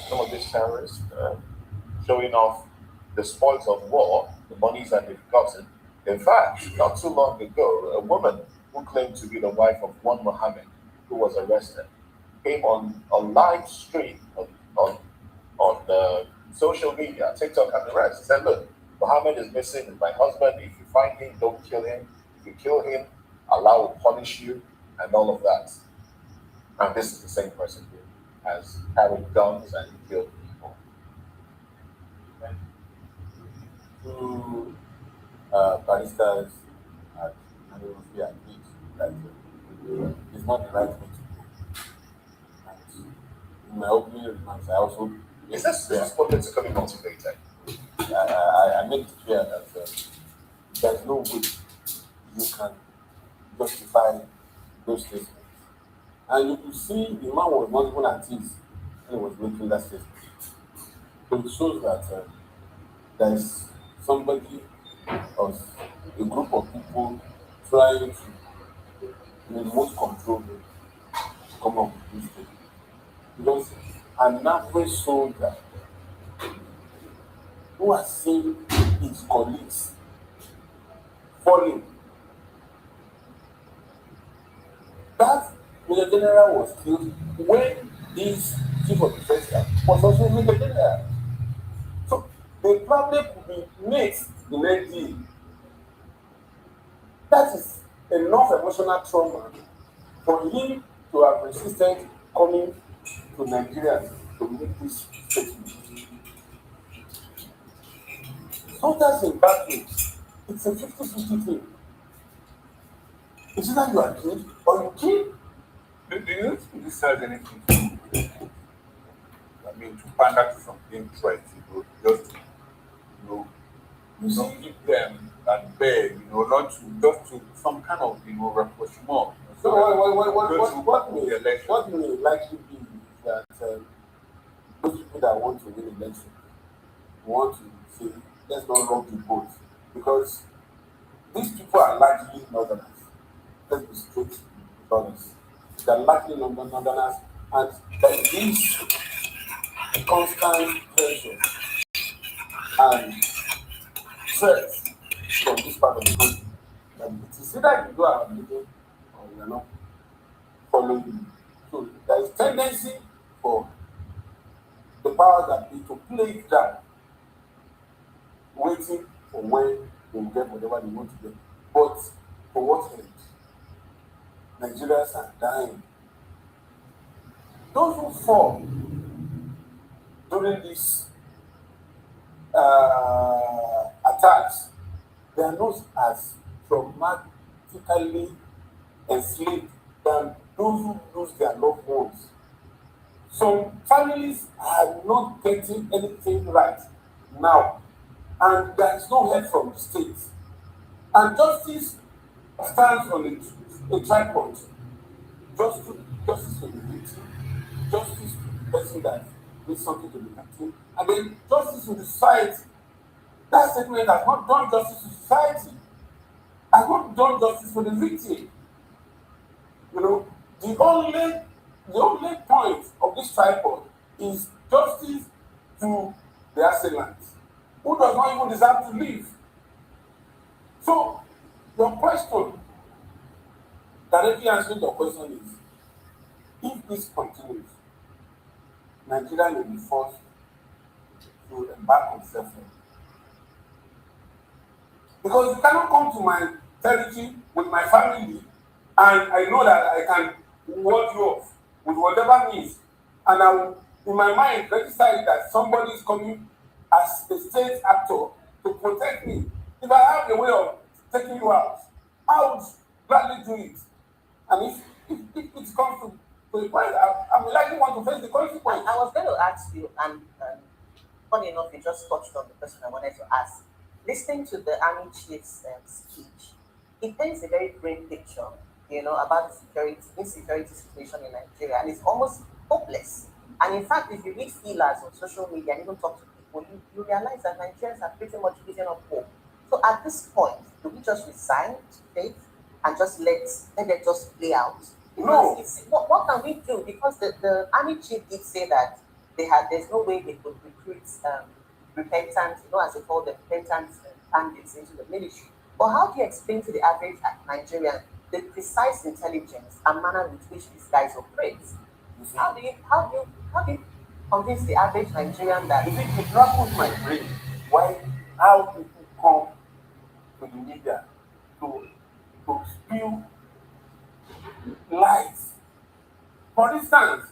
some of these terrorists showing off the spoils of war, the monies that they've gotten. In fact, not too long ago, a woman who claimed to be the wife of one Mohammed, who was arrested, came on a live stream on social media, TikTok and the rest. He said, "Look, Mohammed is missing. He's my husband. If you find him, don't kill him. If you kill him, Allah will punish you," and all of that. And this is the same person who has carried guns and killed people. Two baristas at unanimously agreed that it's not the right way to go. And in my opening remarks, I also Is this politically motivated? I made it clear that there's no way you can justify those statements. And you could see the man was not even at ease when he was making that statement. So it shows that there is somebody or a group of people trying to remote control to come up with this thing. Because an average soldier who has seen his colleagues falling, that Major General was killed when this chief of defense staff was also Major General. So they probably could be mates in NDA. That is enough emotional trauma for him to have resisted coming to Nigeria to make this statement. Soldiers in battle, it's a 50-50 thing. It's either you are killed or you kill. Do you think this has anything to do, I mean, to pander to some interest, just to, give them and beg, not to, just to some kind of, rapprochement. So what may likely be is that those people that want to win election want to say, let's not rock the boat, because these people are largely northerners. Let's be straight with honest. They're largely northerners, and there is constant pressure and threats from this part of the country. And it is either you go out living or you are not following you. So there is tendency for the powers that be to play it down, waiting for when they will get whatever they want to get. But for what end? Nigerians are dying. Those who fall during these attacks, they are not as traumatically enslaved than those who lose their loved ones. Some families are not getting anything right now, and there is no help from the state. And justice stands on a tripod. Justice to the victim, justice to the person that did something to the victim, and then justice to the society. That statement has not done justice to society, has not done justice to the victim. The only point of this tripod is justice to the assailant, who does not even deserve to live. So, your question directly answering your question is, if this continues, Nigeria may be forced to embark on self-help. Because you cannot come to my territory with my family and I know that I can ward you off with whatever means, and I will, in my mind, register it that somebody is coming as a state actor to protect me. If I have a way of taking you out, I would gladly do it. And if it comes to a point, I'm likely want to face the consequence. I was going to ask you, and funny enough, you just touched on the question I wanted to ask. Listening to the army chief's speech, it paints a very grim picture, about the insecurity situation in Nigeria, and it's almost hopeless. And in fact, if you read feelers on social media and even talk to people, you realize that Nigerians are pretty much given up hope. So at this point, do we just resign to faith and just let it just play out? No. What can we do? Because the army chief did say that there's no way they could recruit repentant, as they call them, repentant bandits into the military. But how do you explain to the average Nigerian the precise intelligence and manner with which these guys operate? How do you convince the average Nigerian that it rattles my brain how people come to the media to spew lies? For instance,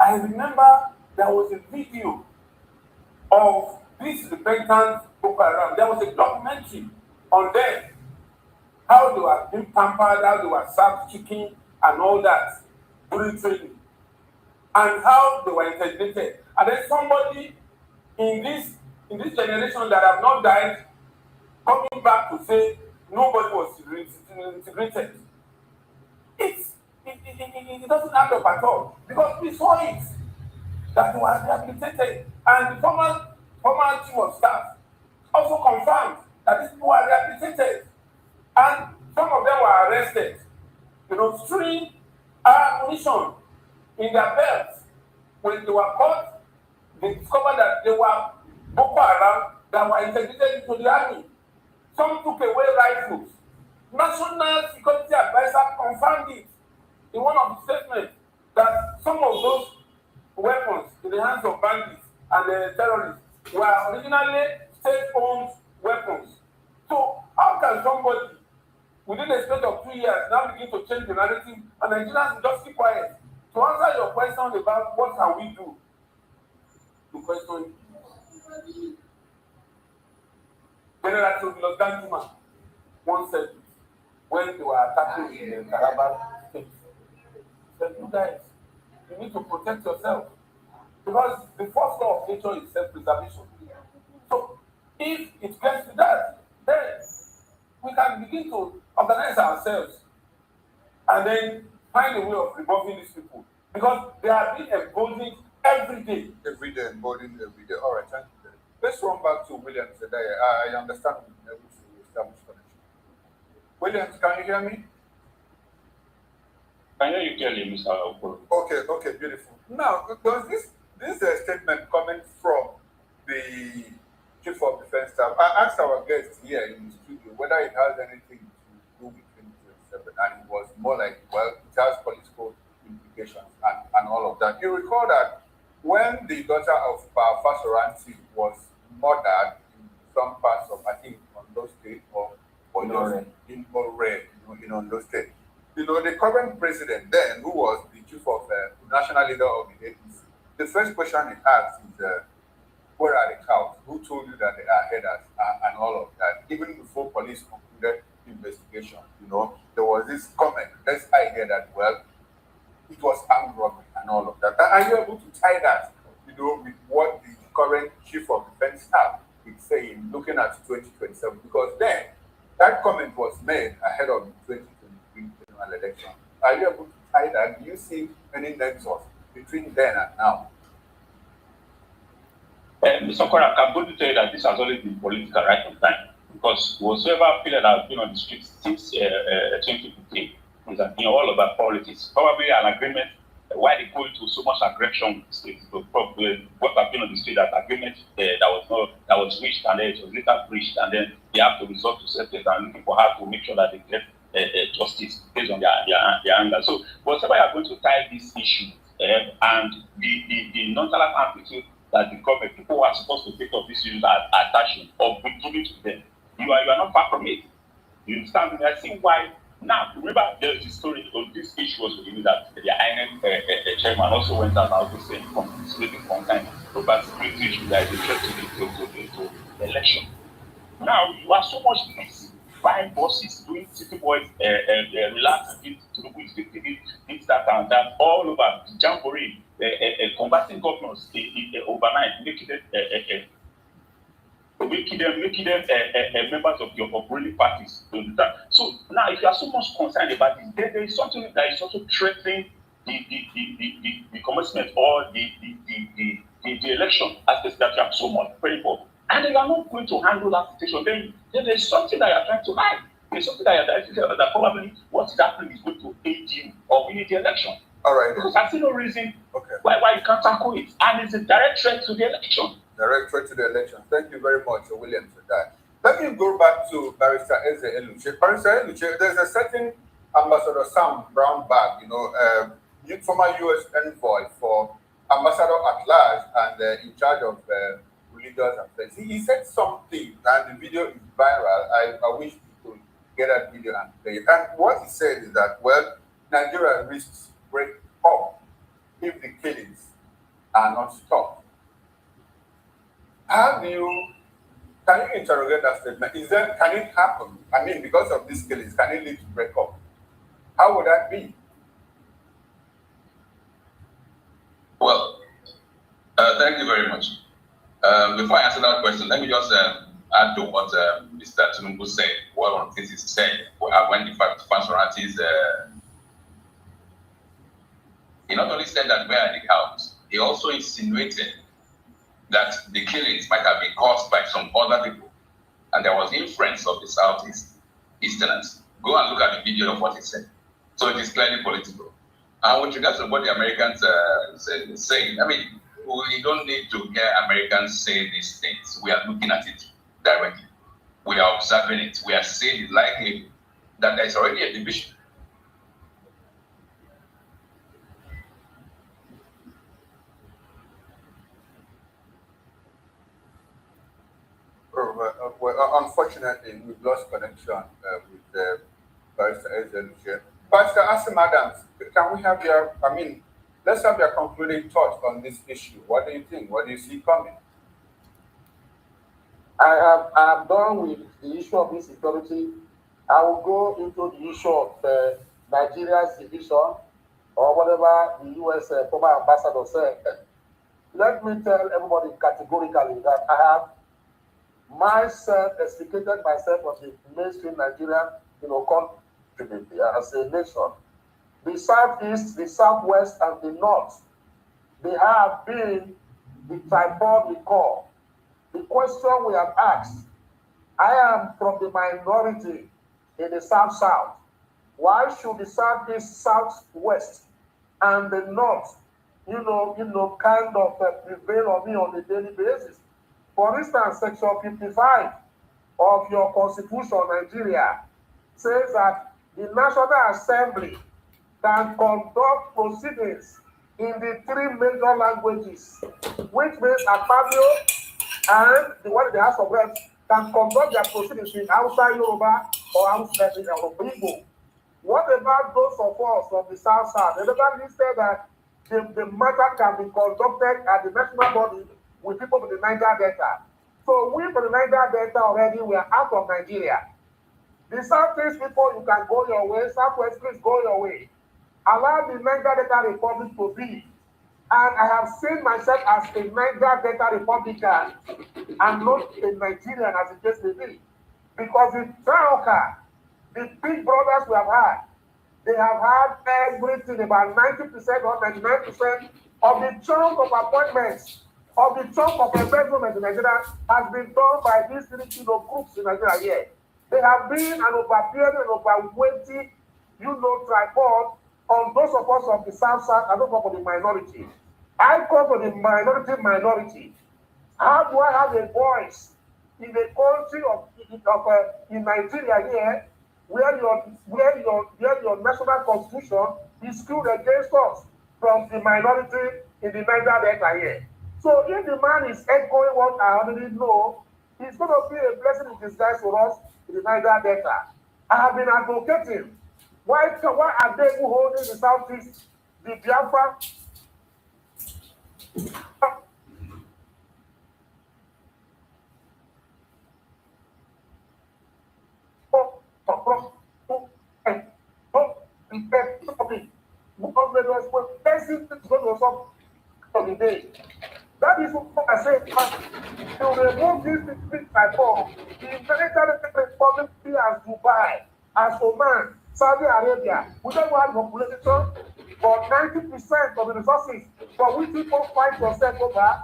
I remember there was a video of this repentant Boko Haram. There was a documentary on them, how they were being pampered, how they were served chicken and all that during training, and how they were integrated. And then somebody in this generation that have not died coming back to say nobody was integrated. It doesn't add up at all, because we saw it that they were rehabilitated, and the former chief of staff also confirmed that these people were rehabilitated, and some of them were arrested, string ammunition in their belts. When they were caught, they discovered that they were Boko Haram that were integrated into the army. Some took away rifles. National Security Advisor confirmed it in one of the statements that some of those weapons in the hands of bandits and terrorists were originally state-owned weapons. So how can somebody, within a space of 2 years, now begin to change the narrative and Nigerians will just keep quiet? To answer your question about what can we do, the question, General Theophilus Danjuma once said this when they were attacking in the Taraba state. He said, you guys, you need to protect yourself, because the first law of nature is self-preservation. So if it gets to that, then we can begin to organize ourselves and then find a way of removing these people, because they are being emboldened every day. Every day, emboldened every day. All right, thank you. Let's run back to Williams. I understand we've been able to establish connection. Williams, can you hear me? I hear you clearly, Mr. Okoro. Okay, beautiful. Now, does this statement coming from the Chief of Defense Staff, I asked our guest here in the studio whether it has anything to do with 2027, and it was more like, well, it has political implications and all of that. You recall that when the daughter of Fasoranti was murdered in some parts of, I think, Ondo State or in Ondo State, the current president then, who was the chief of national leader of the APC, the first question he asked is, where are the cows? Who told you that they are headers and all of that? Even before police concluded the investigation, there was this comment, this idea that, well, it was armed robbery and all of that. Are you able to tie that, with what the current chief of defense staff is saying, looking at 2027? Because then that comment was made ahead of the 2023 general election. Are you able to tie that? Do you see any nexus between then and now? Mr. Okoro, I'm going to tell you that this has always been political right on time, because whatsoever period I've been on the streets since 2015 is all about politics. Probably an agreement. Why they go into so much aggression with the state? What I've been on the street, that agreement that was reached and then it was later breached, and then they have to resort to settlement and looking for how to make sure that they get justice based on their anger. So whatever you are going to tie this issue and the nonchalant attitude that the government, people who are supposed to take up these issues are attaching or giving to them, you are not far from it. You understand? I see why. Now, remember, there's the story of this issue was revealed that the INEC chairman also went out to say from speaking from time about security issues that is a threat to the election. Now, you are so much busy buying buses, doing city boys, relax, this, that, and that, all over, jamboree, combating governors overnight, making them members of your ruling parties. So now, if you are so much concerned about this, there is something that is also threatening the commencement or the election aspects that you are so much praying for. And you are not going to handle that situation, then there is something that you are trying to hide. There's something that that probably what is happening is going to aid you or win the election. All right. Because I see no reason why you can't tackle it. And it's a direct threat to the election. Direct threat to the election. Thank you very much, William, for that. Let me go back to Barrister Eze Eluche. Barrister Eluche, there's a certain Ambassador Sam Brownback, former U.S. envoy for Ambassador at large and in charge of religious affairs. He said something, and the video is viral. I wish we could get that video and play it. And what he said is that, well, Nigeria risks break up if the killings are not stopped. Can you interrogate that statement? Can it happen? I mean, because of these killings, can it lead to break up? How would that be? Well, thank you very much. Before I answer that question, let me just add to what Mr. Tinubu said, what one of the things he said when the functionalities, he not only said that we are in the house, he also insinuated that the killings might have been caused by some other people. And there was influence of the Southeast Easterners. Go and look at the video of what he said. So it is clearly political. And with regards to what the Americans saying, I mean, we don't need to hear Americans say these things. We are looking at it directly. We are observing it. We are seeing it likely that there is already a division. Well, unfortunately, we've lost connection with Barrister Eze Eluche. Pastor Asim Adams, can we have let's have your concluding thoughts on this issue. What do you think? What do you see coming? I am done with the issue of insecurity. I will go into the issue of Nigeria's division or whatever the U.S. former ambassador said. Let me tell everybody categorically that I have extricated myself from the mainstream Nigerian, country as a nation. The Southeast, the Southwest, and the North, they have been the tripod we call. The question we have asked, I am from the minority in the South-South. Why should the Southeast, Southwest, and the North, kind of prevail on me on a daily basis? For instance, Section 55 of your Constitution, Nigeria, says that the National Assembly can conduct proceedings in the 3 major languages, which means Akpabio and the one in the House of Reps can conduct their proceedings in Hausa, Yoruba, or Hausa, or Igbo. What about those of us from the South-South? They never listed that the matter can be conducted at the national body with people from the Niger Delta. So we from the Niger Delta already, we are out of Nigeria. The Southeast people, you can go your way. Southwest, please go your way. Allow the Niger Delta Republic to be. And I have seen myself as a Niger Delta Republican and not a Nigerian, as the case may be. Because the Traoka, the big brothers we have had, they have had everything, about 90% or 99% of the chunk of appointments, of the chunk of investment in Nigeria has been done by these three groups in Nigeria here. They have been an overbearing and overweighty, tripod on those of us of the South and those of the minority. I come from the minority. How do I have a voice in the country in Nigeria here where your national constitution is skewed against us from the minority in the Niger Delta here. So if the man is echoing what I already know, it's going to be a blessing in disguise for us in the Niger Delta. I have been advocating. Why are they who holding the southeast, the Biafra? That is what I say. To remove this thing by force, the United Republic as Dubai, as Oman, Saudi Arabia, we don't have population, but 90% of the resources for which people fight yourself over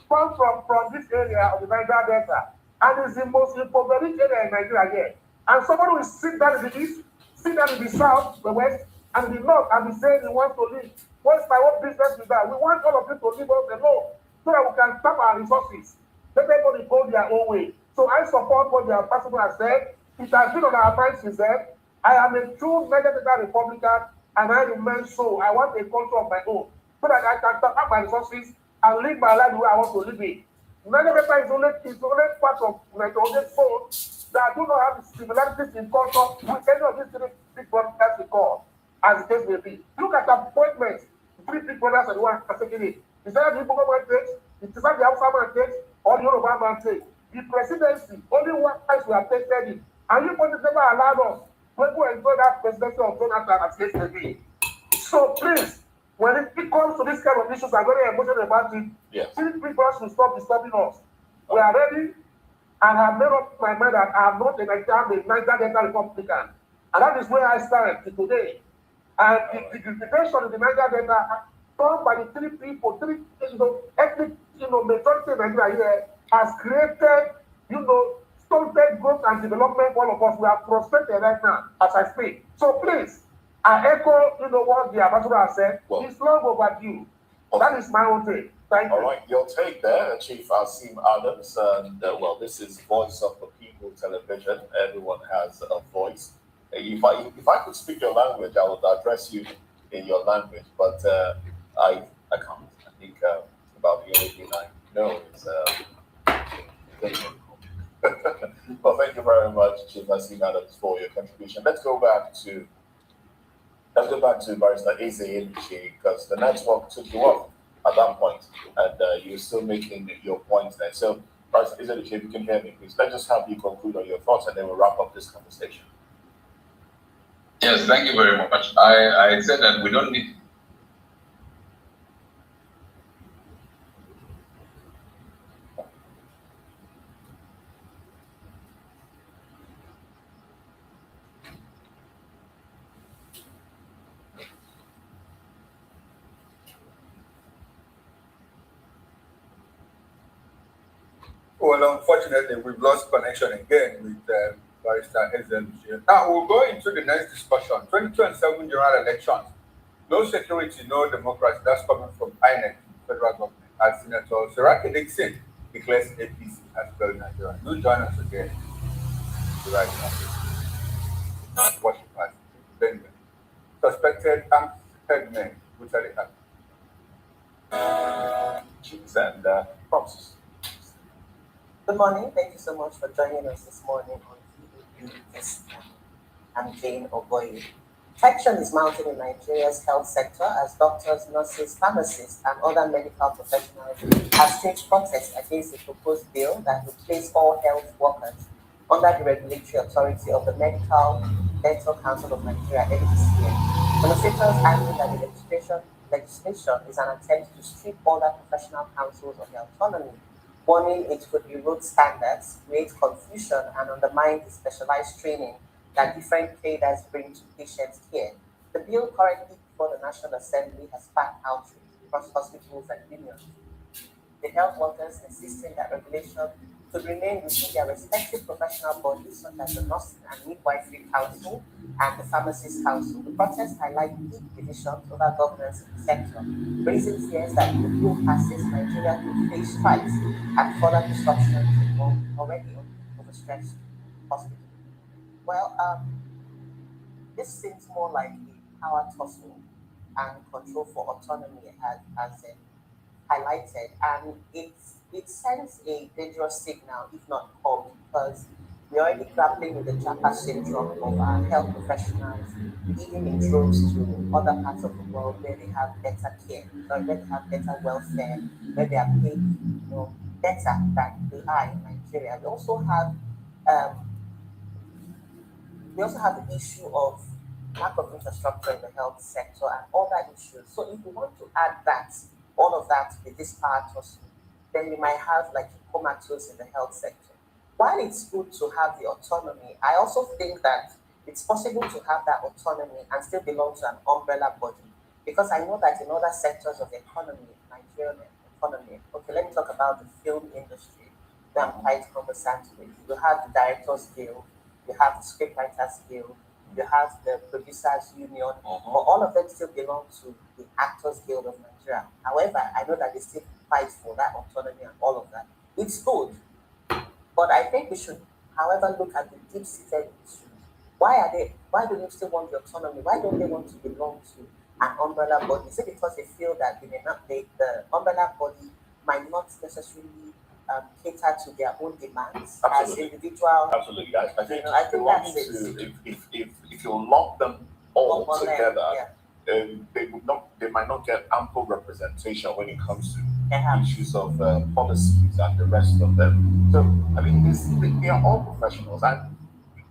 come from this area of the Niger Delta. And it's the most impoverished area in Nigeria here. And somebody will sit down in the east, sit down in the south, the west, and the north, and be saying he wants to live. What's my own business with that? We want all of you to live on the law so that we can tap our resources. Let everybody go their own way. So I support what the ambassador has said. It has been on our minds since then. I am a true Niger Delta Republican, and I remain so. I want a country of my own so that I can tap my resources and live my life the way I want to live it. Niger Delta is only part of Nigerian soul that do not have similarities in culture with any of these three big brothers we call, as the case may be. Look at appointments. Three big brothers and one are taking it. Is that the Igbo man takes? It is that the Hausa man takes or the Yoruba man takes? The presidency, only one time we have tasted it. And you never allowed us to go enjoy that presidency of Jonathan as case may be. So please, when it comes to this kind of issues, I'm very emotional about it. Yes. Three people should stop disturbing us. We are ready and have made up my mind that I am not a Niger Delta Republican. And that is where I stand today. And the division in the Niger Delta done by the three people, ethnic, majority in Nigeria here has created, stunted growth and development for all of us. We are frustrated right now as I speak. So please, I echo, what the ambassador has said. Well, it's long overdue. That is my own take. Thank you. All right, your take there, Chief Asim Adams. And this is Voice of the People Television. Everyone has a voice. If I could speak your language, I would address you in your language, but I can't. I think about the only thing I know is well, thank you very much, Chief Asim Adams, for your contribution. Let's go back to Barrister Eze Eluchi, because the network took you off at that point, and you're still making your points there. So, Barrister Eze Eluchi, if you can hear me, please, let's just have you conclude on your thoughts, and then we'll wrap up this conversation. Yes, thank you very much. I said that we don't need. Well, unfortunately, we've lost connection again with Barrister Ezeluchi. Now, we'll go into the next discussion. 2027 general elections. No security, no democracy. That's coming from INEC, federal government. As Senator Seraki Dixon declares APC as failed Nigeria. Do join us again. Right now. Worship us. Benjamin. Suspected armed men brutally attacked. And props. Good morning. Thank you so much for joining us this morning on TVS. I'm Jane Oboye. Tension is mounting in Nigeria's health sector as doctors, nurses, pharmacists, and other medical professionals have staged protests against the proposed bill that would place all health workers under the regulatory authority of the Medical Dental Council of Nigeria early this year. Demonstrators argue that the legislation is an attempt to strip other professional councils of their autonomy, warning it could erode standards, create confusion, and undermine the specialized training that different cadres bring to patient care. The bill currently before the National Assembly has sparked outrage across hospitals and unions. The health workers insisting that regulation could remain within their respective professional bodies, such as the Nursing and Midwifery Council and the Pharmacist Council. The protests highlight deep divisions over governance in the sector, raising fears that if the bill passes, Nigeria could face strikes and further disruptions in already overstretched hospitals. Well, this seems more like a power tussle and control for autonomy as highlighted, and it sends a dangerous signal, if not called, because we're already grappling with the Japa syndrome of our health professionals leading in droves to other parts of the world where they have better care, or where they have better welfare, where they are paid, better than they are in Nigeria. Um, we also have the issue of lack of infrastructure in the health sector and other issues. So if we want to add that, all of that with this part also, then we might have like a comatose in the health sector. While it's good to have the autonomy, I also think that it's possible to have that autonomy and still belong to an umbrella body. Because I know that in other sectors of the economy, Nigerian economy, okay, let me talk about the film industry that I'm quite conversant with. You have the Directors Guild, you have the Scriptwriters Guild, you have the Producers Union, but all of them still belong to the Actors Guild of Nigeria. However, I know that they still fight for that autonomy and all of that. It's good, but I think we should, however, look at the deep-seated issues. Why do they still want the autonomy? Why don't they want to belong to an umbrella body? Is it because they feel that the umbrella body might not necessarily cater to their own demands as individual? Absolutely. I think, I think that's it. If you lock them all together, they might not get ample representation when it comes to issues of policies and the rest of them. So I mean, they are all professionals, and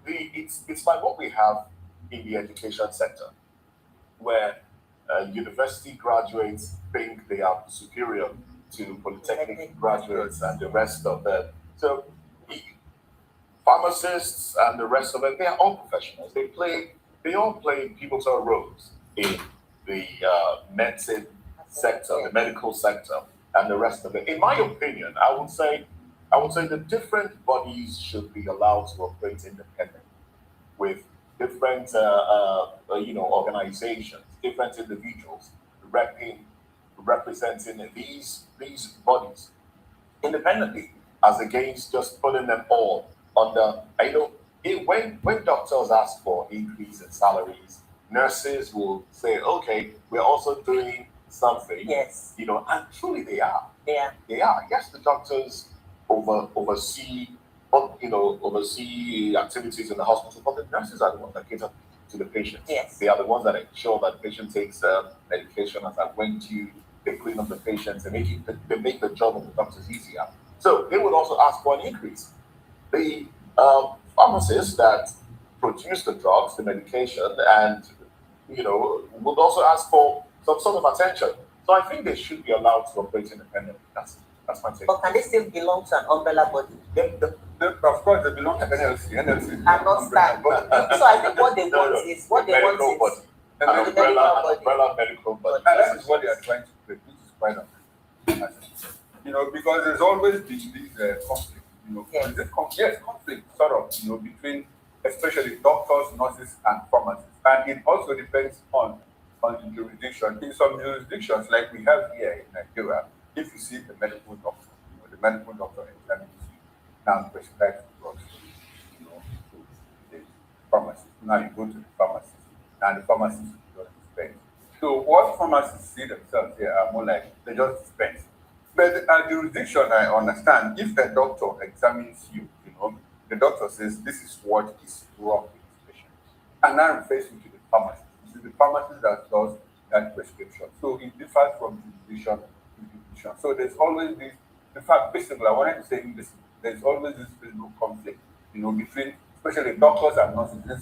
it's like what we have in the education sector, where university graduates think they are superior to polytechnic graduates and the rest of them. So pharmacists and the rest of them, they are all professionals. They all play pivotal roles in the medicine sector, the medical sector, and the rest of it. In my opinion, I would say the different bodies should be allowed to operate independently with different organizations, different individuals representing these bodies independently, as against just putting them all under. When doctors ask for increase in salaries, nurses will say, "Okay, we're also doing something." Yes. And truly they are. Yeah. They are. Yes, the doctors oversee activities in the hospital, but the nurses are the ones that cater to the patients. Yes. They are the ones that ensure that the patient takes medication as at when due. They clean up the patients. They make the job of the doctors easier. So they would also ask for an increase. The pharmacists that produce the drugs, the medication, and would also ask for some sort of attention. So I think they should be allowed to operate independently. That's my take. But can they still belong to an umbrella body? Of course, they belong to NLC. And not stand. So I think what they want is an umbrella medical body. And that is what they are trying to create, which is quite because there's always this conflict. Yes, conflict sort of, between especially doctors, nurses, and pharmacists, and it also depends on the jurisdiction. In some jurisdictions, like we have here in Nigeria, if you see the medical doctor, the medical doctor examines you, now prescribes drugs, to the pharmacist. Now you go to the pharmacist, and the pharmacist just dispense. So what pharmacists see themselves here are more like they just dispense. But jurisdiction, I understand. If a doctor examines you, the doctor says this is what is wrong with this patient, and now refers you to the pharmacist. It is the pharmacist that does that prescription. So it differs from jurisdiction to jurisdiction. So there's always this. In fact, basically, I wanted to say this. There's always this physical conflict, between especially doctors and nurses. And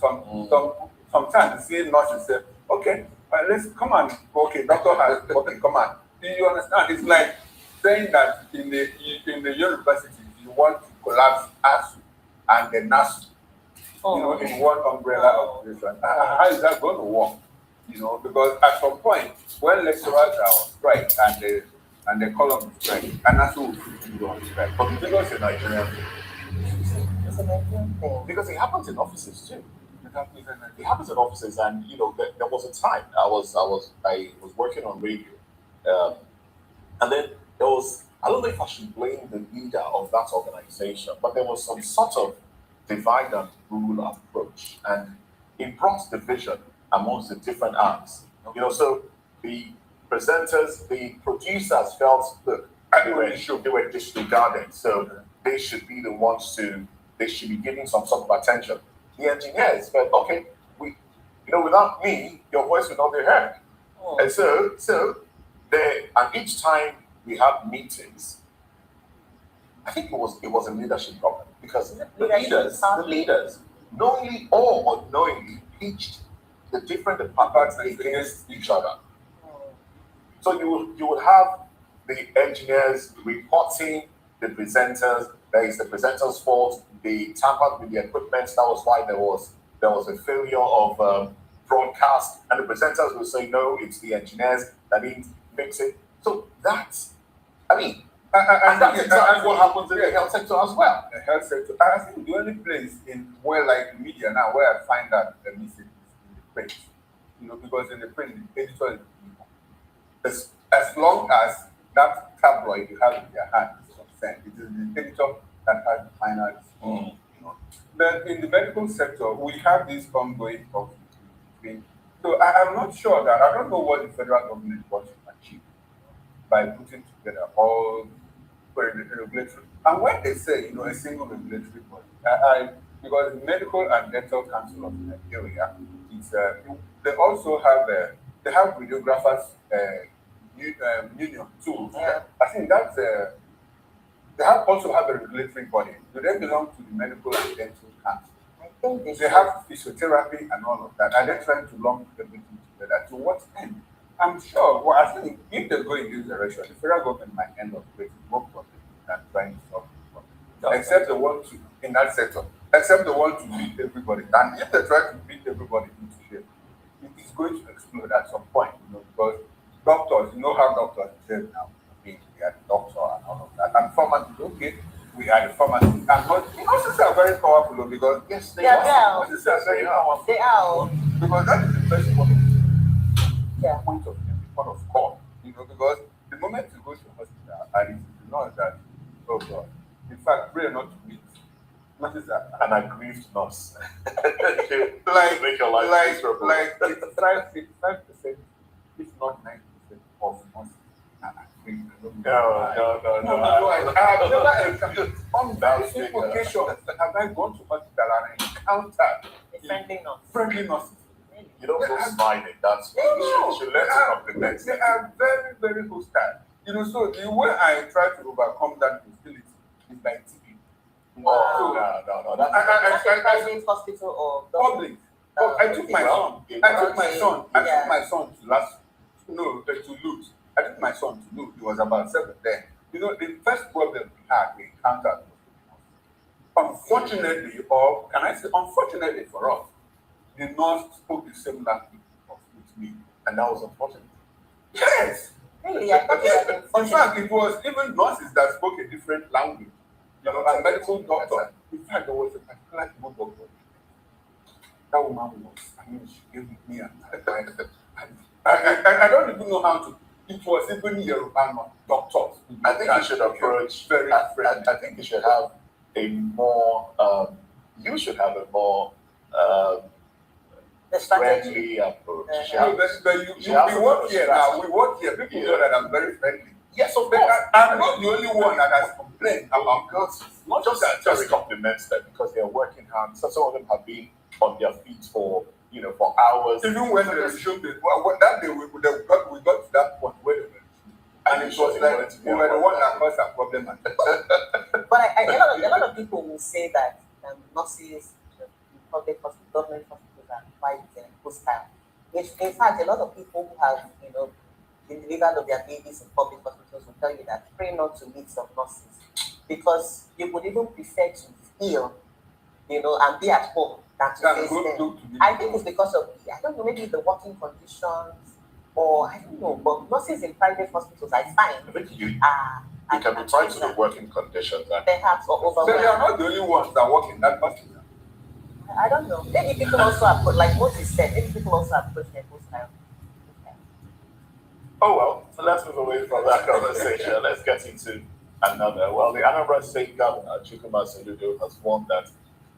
sometimes you see nurses say, "Okay, let's come on. Okay, doctor has come on." Do you understand? It's like saying that in the university you want to collapse ASU and the NASU, in one umbrella operation. How is that going to work? Because at some point when lecturers are on strike and they call on strike, and NASU will go on strike. But because in Nigeria, because it happens in offices too. It happens in offices, and there was a time I was working on radio, and then there was, I don't know if I should blame the leader of that organization, but there was some sort of divide and rule approach, and it brought division amongst the different arms. You know, so the presenters, the producers felt, look, they were disregarded, so they should be the ones they should be giving some sort of attention. The engineers felt, okay, without me, your voice will not be heard. And so and each time we had meetings, I think it was a leadership problem because the leaders, knowingly or unknowingly, pitched the different departments against each other. So you would have the engineers reporting the presenters. That is the presenters' fault. They tampered with the equipment. That was why there was a failure of broadcast, and the presenters will say, no, it's the engineers that didn't fix it. So that's, and that's exactly what happens in the health sector as well. The health sector. I think the only place in where like media now where I find that the missing is in the print. Because in the print, the editor is as long as that tabloid you have in their hand is concerned, it is the editor that has the final decision. But in the medical sector, we have this ongoing conflict. So I'm not sure that I don't know what the federal government wants to achieve by putting together all regulatory. And when they say a single regulatory body, because the Medical and Dental Council of Nigeria is they also have they have radiographers union too. Yeah. I think that's they also have a regulatory body. Do they belong to the Medical and Dental Council? They have physiotherapy and all of that. Are they trying to lump everything together? To what end? I'm sure. Well, I think if they go in this direction, the federal government might end up creating more problems than trying to solve the problem. Except they want to, in that sector, except they want to beat everybody. And if they try to beat everybody into shape, it is going to explode at some point. Because doctors, how doctors behave now. We are the doctor and all of that. And pharmacists, okay. We are the pharmacists. And nurses are very powerful because yes, they are. Nurses are very powerful. They are. Because that is the first point of call. Because the moment you go to hospital and it is not that, oh God, in fact, pray not to meet. Nurses are an aggrieved nurse. like make your life miserable. Like 55%, if not 90% of nurses. No. I have never encountered on very simple occasions have I gone to hospital and encountered friendly nurses. You don't go smiling. That's you should learn to compliment. They are very, very hostile. So the way I try to overcome that hostility is by TV. No. I think hospital or public. I took my son to Lut. I took my son to Lut. He was about 7 then. The first problem we encountered was unfortunately, or can I say unfortunately for us, the nurse spoke the same language with me, and that was unfortunate. Yes. Really, I thought it was in fact, it was even nurses that spoke a different language. A medical doctor. In fact, there was a particular doctor. That woman was. She gave me I don't even know how to. It was even Yoruba doctors. I think you should approach. I think you should have a more. You should have a more. Friendly approach. We work here now. We work here. People know that I'm very friendly. Yes, of course. I'm not the only one that has complained about girls. Not just compliments them because they are working hard. So some of them have been on their feet for hours. Even when they resumed it, that day we got to that point where they were. And it was like we were the one that caused that problem. But a lot of people will say that nurses, public hospitals, government hospitals are quite hostile. In fact, a lot of people who have been delivered of their babies in public hospitals will tell you that pray not to meet some nurses because you would even prefer to heal, and be at home than to face them. I think it's because of I don't know, maybe the working conditions or I don't know, but nurses in private hospitals I find you can be tied to the working conditions. Perhaps or overwhelmed. So you are not the only ones that work in that hospital. I don't know. Maybe people also approach, like Moses said, maybe people also approach their hostile. Oh well, so let's move away from that conversation. Let's get into another. Well, the Anambra State Governor, Chukwuma Soludo, has warned that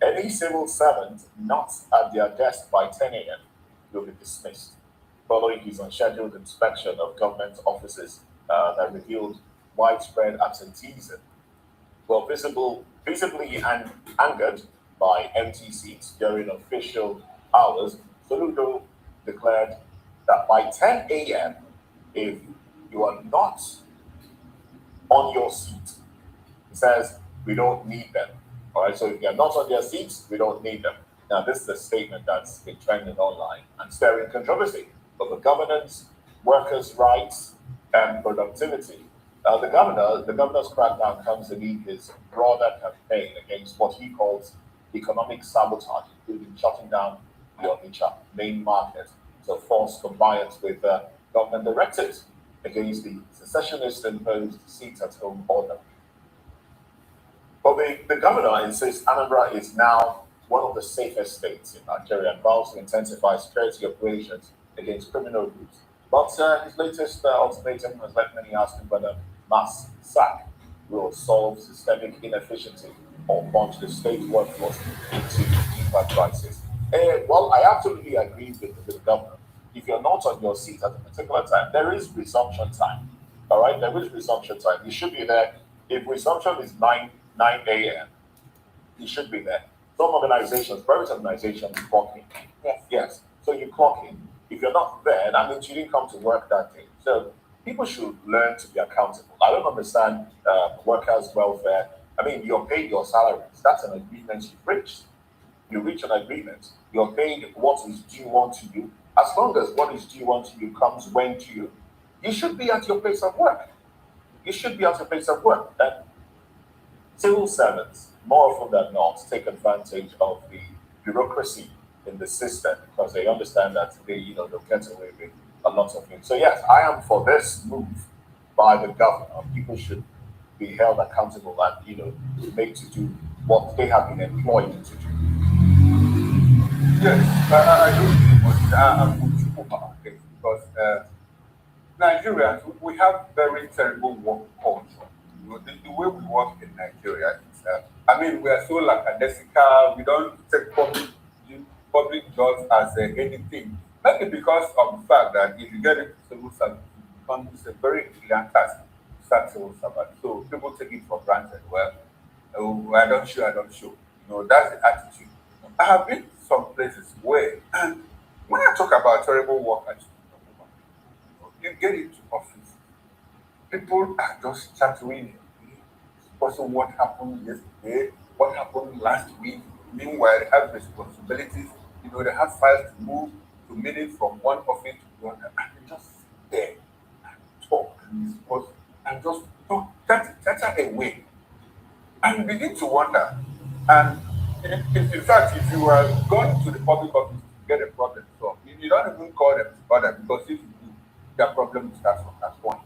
Any civil servant not at their desk by 10 a.m. will be dismissed, following his unscheduled inspection of government offices that revealed widespread absenteeism. Well, visibly angered by empty seats during official hours, Soludo declared that by 10 a.m., if you are not on your seat, he says, we don't need them. All right, so if they're not on their seats, we don't need them. Now, this is a statement that's been trending online and stirring controversy over governance, workers' rights, and productivity. The governor's crackdown comes amid his broader campaign against what he calls economic sabotage, including shutting down the Onitsha main market to force compliance with government directives against the secessionist-imposed seat-at-home order. But the governor insists Anambra is now one of the safest states in Nigeria and vows to intensify security operations against criminal groups. But his latest ultimatum has left many asking whether mass sack will solve systemic inefficiency or plunge the state workforce into deeper crisis. Well, I absolutely agree with the governor. If you're not on your seat at a particular time, there is resumption time. All right, there is resumption time. You should be there. If resumption is 9 a.m., you should be there. Some organizations, private organizations, clock in. Yes. So you clock in. If you're not there, that means you didn't come to work that day. So people should learn to be accountable. I don't understand workers' welfare. I mean, you're paid your salaries. That's an agreement you reached. You reach an agreement. You're paid what is due unto you. As long as what is due unto you comes when to you, you should be at your place of work. You should be at your place of work. And civil servants, more often than not, take advantage of the bureaucracy in the system because they understand that they'll get away with a lot of things. So yes, I am for this move by the governor. People should be held accountable and made to do what they have been employed to do. Yes, I do agree with that because Nigerians, we have very terrible work culture. The way we work in Nigeria is, we are so lackadaisical. We don't take public jobs as anything. Maybe because of the fact that if you get into civil service, it becomes a very brilliant task to start civil service. So people take it for granted. Well, I don't show. That's the attitude. I have been to some places where, and when I talk about terrible work attitude, you get into office, people are just chattering. Also, what happened yesterday? What happened last week? Meanwhile, they have responsibilities. They have files to move to minutes from one office to the other, and they just sit there and talk and discuss and just talk, chatter away, and you begin to wonder. And in fact, if you are going to the public office to get a problem solved, you don't even call them to bother because if you do, their problem will start from that point.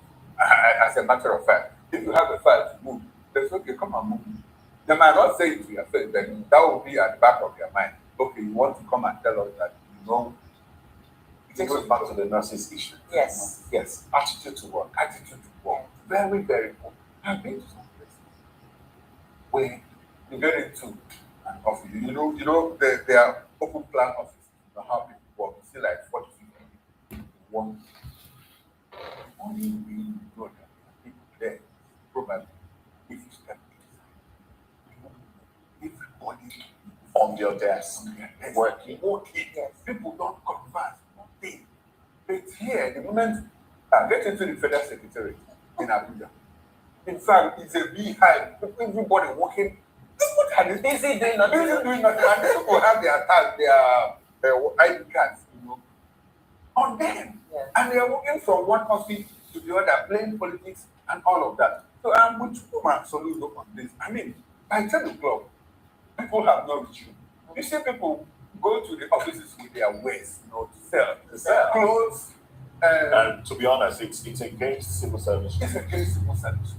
As a matter of fact, if you have a file to move, they say, okay, come and move. They might not say it to your face, but that will be at the back of your mind. Okay, you want to come and tell us that It takes us back to the nurses issue. Yes. Yes. Attitude to work. Very, very poor. I've been to some places where you get into an office. There are open plan offices. You know how people work. You see like 40 people. One only we know that people there probably if you step inside, everybody on your desk, working. Yes. People don't converse, nothing. But here, the moment I get into the federal secretariat in Abuja, in fact, it's a beehive. Everybody working. Busy doing nothing. And these people have their tags, their ID cards, on them. Yeah. And they are working from one office to the other, playing politics and all of that. So I'm with my solution on this. By 10 o'clock, people have no issue. You see people go to the offices with their wares, to sell clothes. And to be honest, it's against civil service. It's against civil service.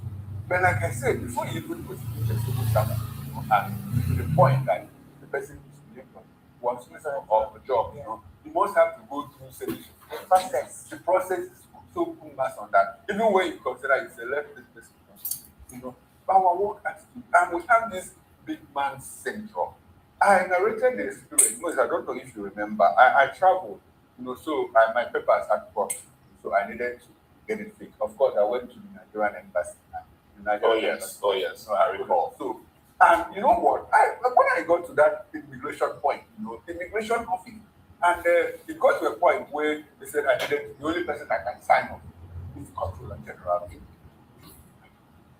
But like I said, before you even put in the civil service, and to the point that the person wants to of a job, you must have to go through selection. The process is so cumbersome on that. Even when you consider it's a leftist person, but our work attitude, and we have this big man syndrome. I narrated the experience. Most, I don't know if you remember. I traveled, so my papers had crossed. So I needed to get it fixed. Of course, I went to the Nigerian embassy. Oh yes, I recall. So, and you know what? When I got to that immigration point, immigration office, and it got to a point where they said I needed the only person I can sign off is Controller General.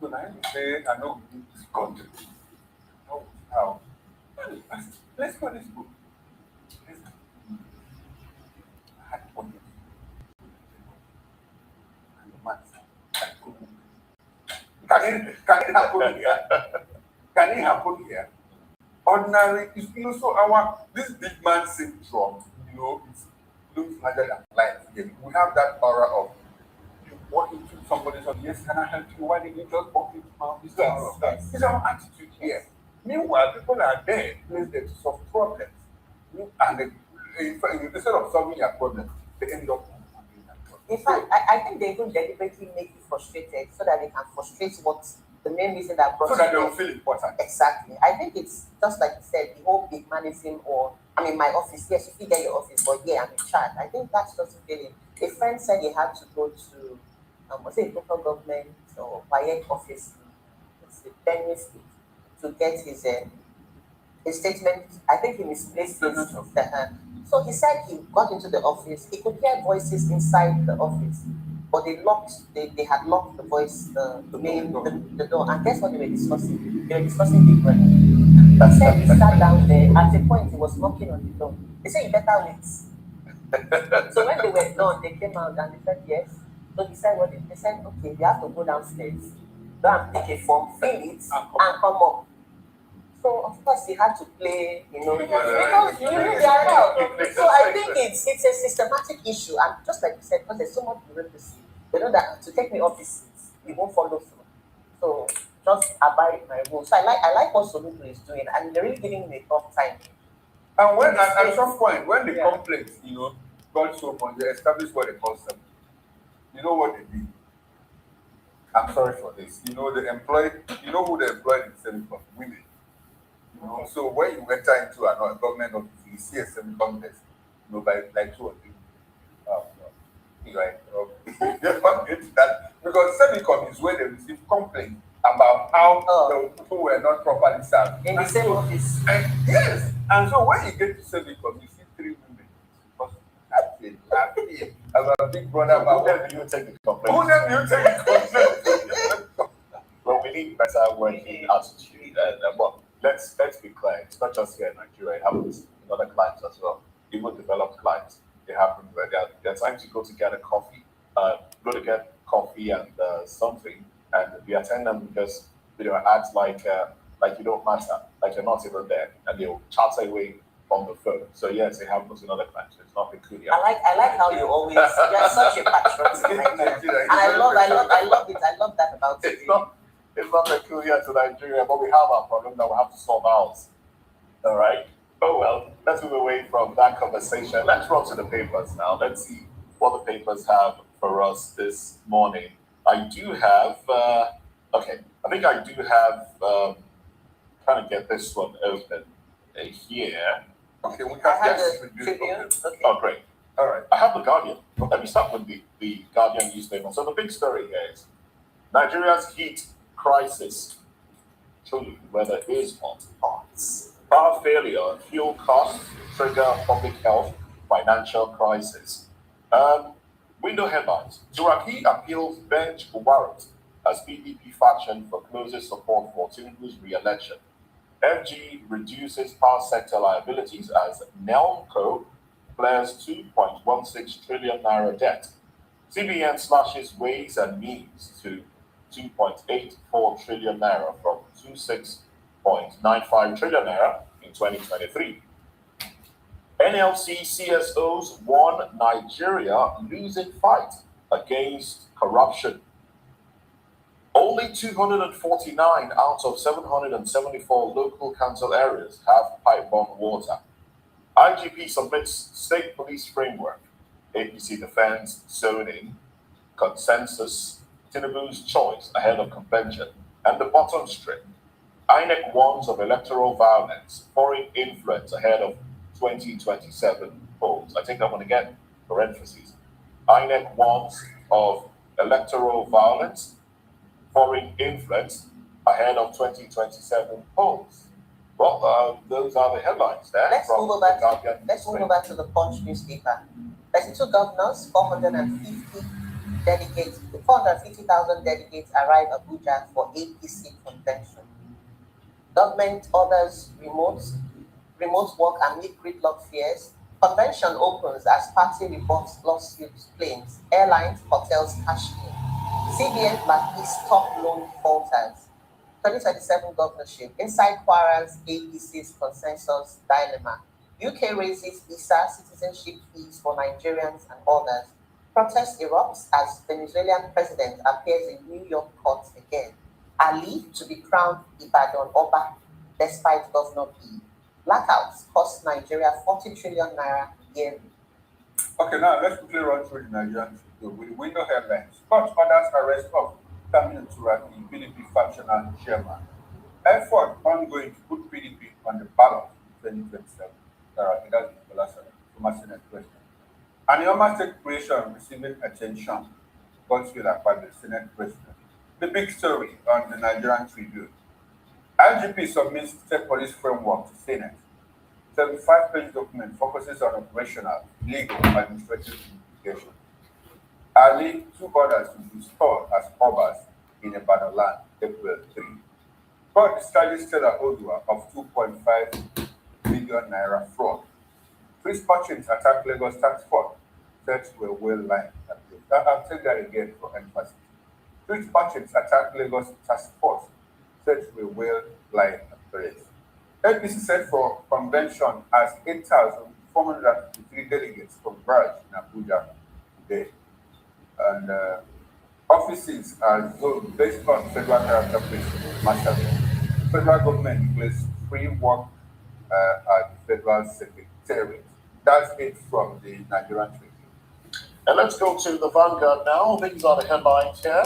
So now you say I know this country. No, how? Let's go. Let's go. I had one day, and the man said, I couldn't. Can it happen here? Can it happen here? Ordinary, so this big man syndrome, it's looks larger than life. Again. We have that aura of you walk into somebody's house, yes, can I help you? Why did you just walk into my house? It's our attitude here. Meanwhile, people are there, placed there to solve problems. And instead of solving your problem, they end up having that problem. In fact, I think they even deliberately make you frustrated so that they can frustrate what the main reason that brought so that they will feel important. Exactly. I think it's just like you said, the whole big manism, or my office, yes, you get your office, but yeah, I'm in charge. I think that's just a feeling. A friend said he had to go to was it local government or Bayek office, it's the Benue State, to get his statement. I think he misplaced his so he said he got into the office, he could hear voices inside the office, but they had locked the voice, the door. And guess what they were discussing? They were discussing big money. He said he sat down there. At a point, he was knocking on the door. They said, "You better wait." So when they were done, they came out and they said yes. So he said, "What?" They said, "Okay, you have to go downstairs, go and pick a form, fill it, and come up." So of course he had to play, because they are allowed. So I think it's a systematic issue, and just like you said, because there's so much bureaucracy, they know that to take me off this seat, you won't follow through. So just abide my rules. So I like what Soludo is doing, and they're really giving me a tough time. And when at some point, when the complaints, got so much, they established what they call them. You know what they did? I'm sorry for this. They employed, who they employed in Senegal? Women. So when you enter into a government office, you see a semicon desk, by like 2 or 3. Right? They can't get to that because semicon is where they receive complaints about how the people were not properly served. In the same office. Yes. And so when you get to semicon, you see 3 women. As a big brother, who then do you take the complaint? Well, we need better working attitude. But let's be clear. It's not just here in Nigeria. It happens in other clients as well. Even developed clients. It happens where they're trying to go to get a coffee, and something, and the attendant just acts like you don't matter, like you're not even there, and they'll chatter away on the phone. So yes, it happens in other clients. It's not peculiar. I like how you always you're such a patriotic Nigerian. And I love it. I love that about it. It's not peculiar to Nigeria, but we have our problem that we have to solve out. All right. Oh well, let's move away from that conversation. Let's run to the papers now. Let's see what the papers have for us this morning. I do have. I think I do have. Trying to get this one open here. Okay, we can Tribune. Okay. Oh, great. All right. I have the Guardian. Let me start with the Guardian newspaper. So the big story here is Nigeria's heat crisis. Truly, weather is hot. Power failure, fuel costs, trigger public health, financial crisis. Window headlines. Turaki appeals bench warrant as PDP faction forecloses support for Tinubu's re-election. FG reduces power sector liabilities as Nelco clears 2.16 trillion naira debt. CBN slashes ways and means to 2.84 trillion naira from 26.95 trillion naira in 2023. NLC CSOs warn Nigeria losing fight against corruption. Only 249 out of 774 local council areas have pipe-borne water. IGP submits state police framework. APC defends zoning, consensus, Tinubu's choice ahead of convention, and the bottom strip. INEC warns of electoral violence, foreign influence ahead of 2027 polls. I think I'm going to get parentheses. INEC warns of electoral violence, foreign influence ahead of 2027 polls. Well, those are the headlines there. Let's move over to the Punch newspaper. 32 governors, 450,000 delegates arrive Abuja for APC convention. Government orders remote work amid gridlock fears. Convention opens as party reports lawsuits claims. Airlines, hotels cash in. CBN Marquis top loan falters. 2027 governorship. Inside quarrels, APC's consensus dilemma. UK raises visa citizenship fees for Nigerians and others. Protest erupts as Venezuelan president appears in New York court again. Ali to be crowned Ibadan Oba despite Governor P. Blackouts cost Nigeria 40 trillion naira yearly. Okay, now let's quickly run through the Nigerian with the window headlines. Court orders arrest of Kanu Turaki, PDP factional chairman. Effort ongoing to put PDP on the ballot in 2027. That's the last former Senate President. And the Oma State creation receiving attention. Godswill Akpabio, the Senate President. The big story on the Nigerian Tribune. IGP submits state police framework to Senate. 75-page document focuses on operational, legal, and administrative implications. Ali, two others will be stored as obas in Ibadan land, April 3. Court discharges Stella Odua of 2.5 million naira fraud. Three merchants attack Lagos tax court, said to a well-lined appeal. I'll take that again for emphasis. Three merchants attack Lagos tax court, said to a well-lined appeal. APC set for convention as 8,453 delegates converge in Abuja today. And offices are zoned based on federal character-based marshalling. Federal government placed free work at the federal secretariat. That's it from the Nigerian Tribune. And let's go to the Vanguard now. These are the headlines here.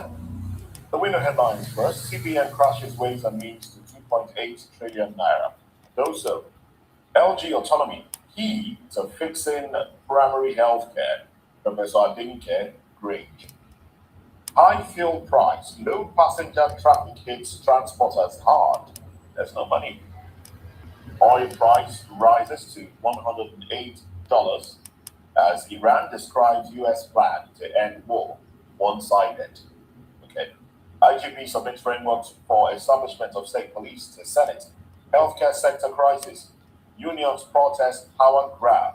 The winner headlines first. CBN crashes Ways and Means to 2.8 trillion naira. Also, LG autonomy, key to fixing primary health care. Professor Adinke Grange. High fuel price, low passenger traffic hits transporters hard. There's no money. Oil price rises to $108 as Iran describes US plan to end war, one-sided. Okay. IGP submits frameworks for establishment of state police to Senate. Healthcare sector crisis. Unions protest power grab.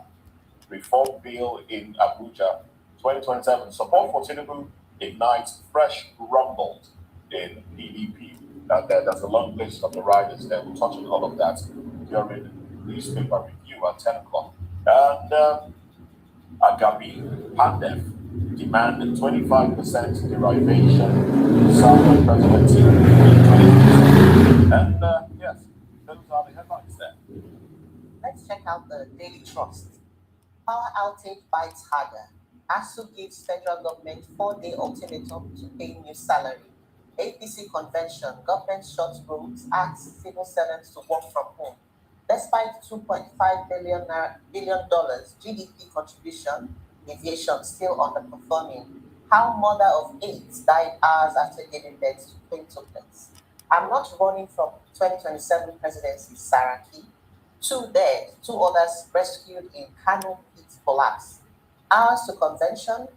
Reform bill in Abuja. 2027. Support for Tinubu ignites fresh rumbles in PDP. There's a long list of the riders there. We'll touch on all of that during the newspaper review at 10 o'clock. And Agabi Pandef demand 25% derivation Southern presidency in 2027. And yes, those are the headlines there. Let's check out the Daily Trust. Power outage bites harder. ASU gives federal government 4-day ultimatum to pay new salary. APC convention, government shuts roads, asks civil servants to work from home. Despite $2.5 billion GDP contribution, aviation still underperforming. How mother of 8 died hours after giving birth to quintuplets. I'm not running from 2027 presidency, Saraki. 2 dead, 2 others rescued in Kanu pit collapse. Hours to convention,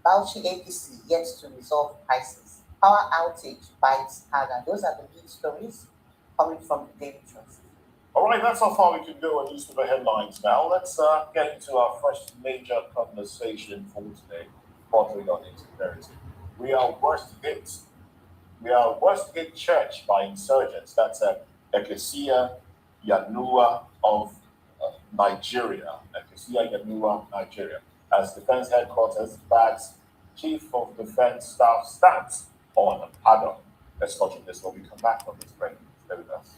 Bauchi APC yet to resolve crisis. Power outage bites harder. Those are the big stories coming from the Daily Trust. All right, that's how far we can go on newspaper headlines now. Let's get into our first major conversation for today, bordering on insecurity. We are worst hit. We are worst hit church by insurgents. That's Ecclesia Yanua of Nigeria. Ecclesia Yanua, Nigeria. As Defense Headquarters backs Chief of Defense Staff stance on pardon. Let's touch on this when we come back from this break. Stay with us.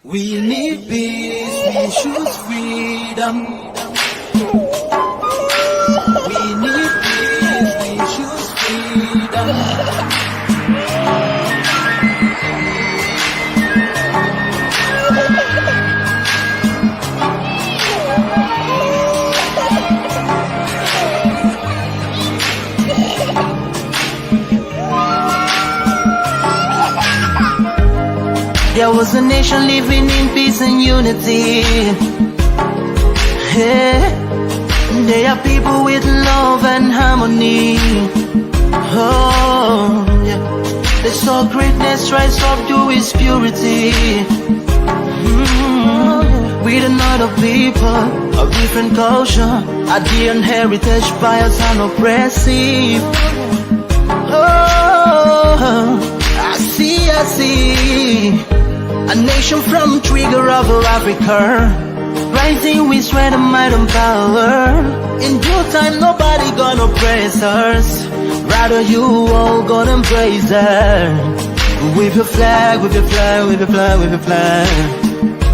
We need peace, we choose freedom. We need peace, we choose freedom. There was a nation living in peace and unity. Yeah. They are people with love and harmony. Oh, yeah. They saw greatness rise up to its purity. With another people of different culture, a different heritage, bias and oppressive. Oh, I see. A nation from trigger of Africa, rising with strength and might and power. In due time, nobody gonna praise us. Rather, you all gonna embrace her. With your flag, with your flag, with your flag, with your flag.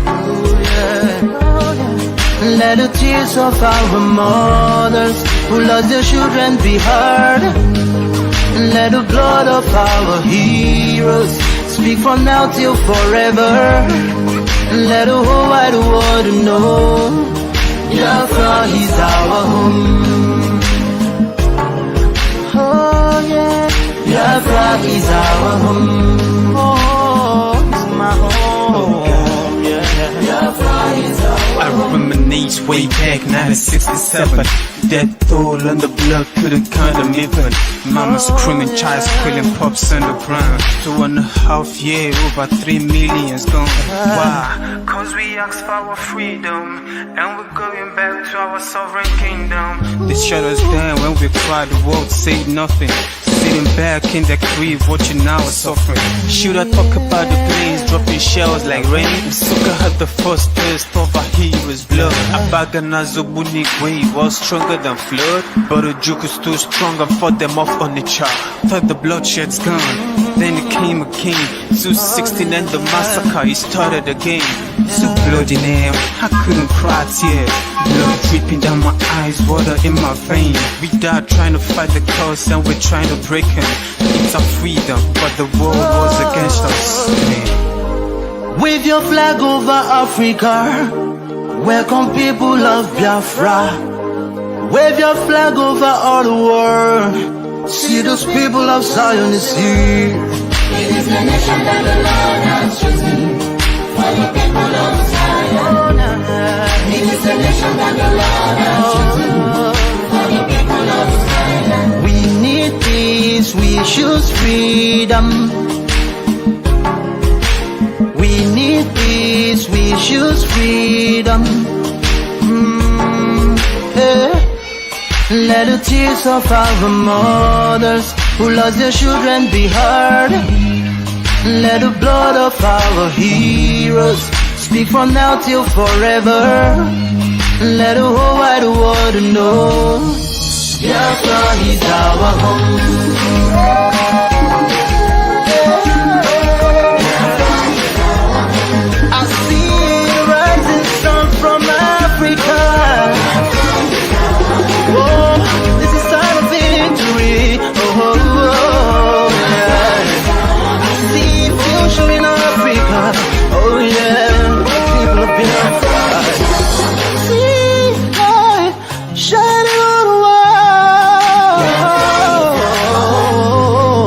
Oh, yeah. Let the tears of our mothers who lost their children be heard. Let the blood of our heroes speak from now till forever. Let the whole wide world know Biafra is our home. Oh yeah, Biafra is our home. Oh, it's my home. Yeah, Biafra is our home. I reminisce way back 1967. Death toll on the blood couldn't count them even. Mama screaming, child squealing, pops on the ground. 2.5 years, over 3 million's gone. Why? Cause we asked for our freedom, and we're going back to our sovereign kingdom. They shut us down when we cried, the world said nothing. Sitting back in the crib, watching our suffering. Should I talk about the planes dropping shells like rain? Suka had the first taste of a hero's blood. Abagana Zobuni wave was stronger than flood, but the joke is too strong and fought them off on the chart. Thought the bloodshed's gone, then it came again. 216 and the massacre, it started again. So bloody name, I couldn't cry tears. Blood dripping down my eyes, water in my veins. We died trying to fight the cause and we're trying to break him. It's our freedom, but the world was against us. Wave your flag over Africa. Welcome people of Biafra. Wave your flag over all the world. See those people of Zion is here. It is the nation that the Lord has chosen for the people of Zion. It is the nation that the Lord has chosen for the people of Zion. We need peace, we choose freedom. We need peace, we choose freedom. Yeah. Let the tears of our mothers who lost their children be heard. Let the blood of our heroes speak from now till forever. Let the whole wide world know Biafra is our home.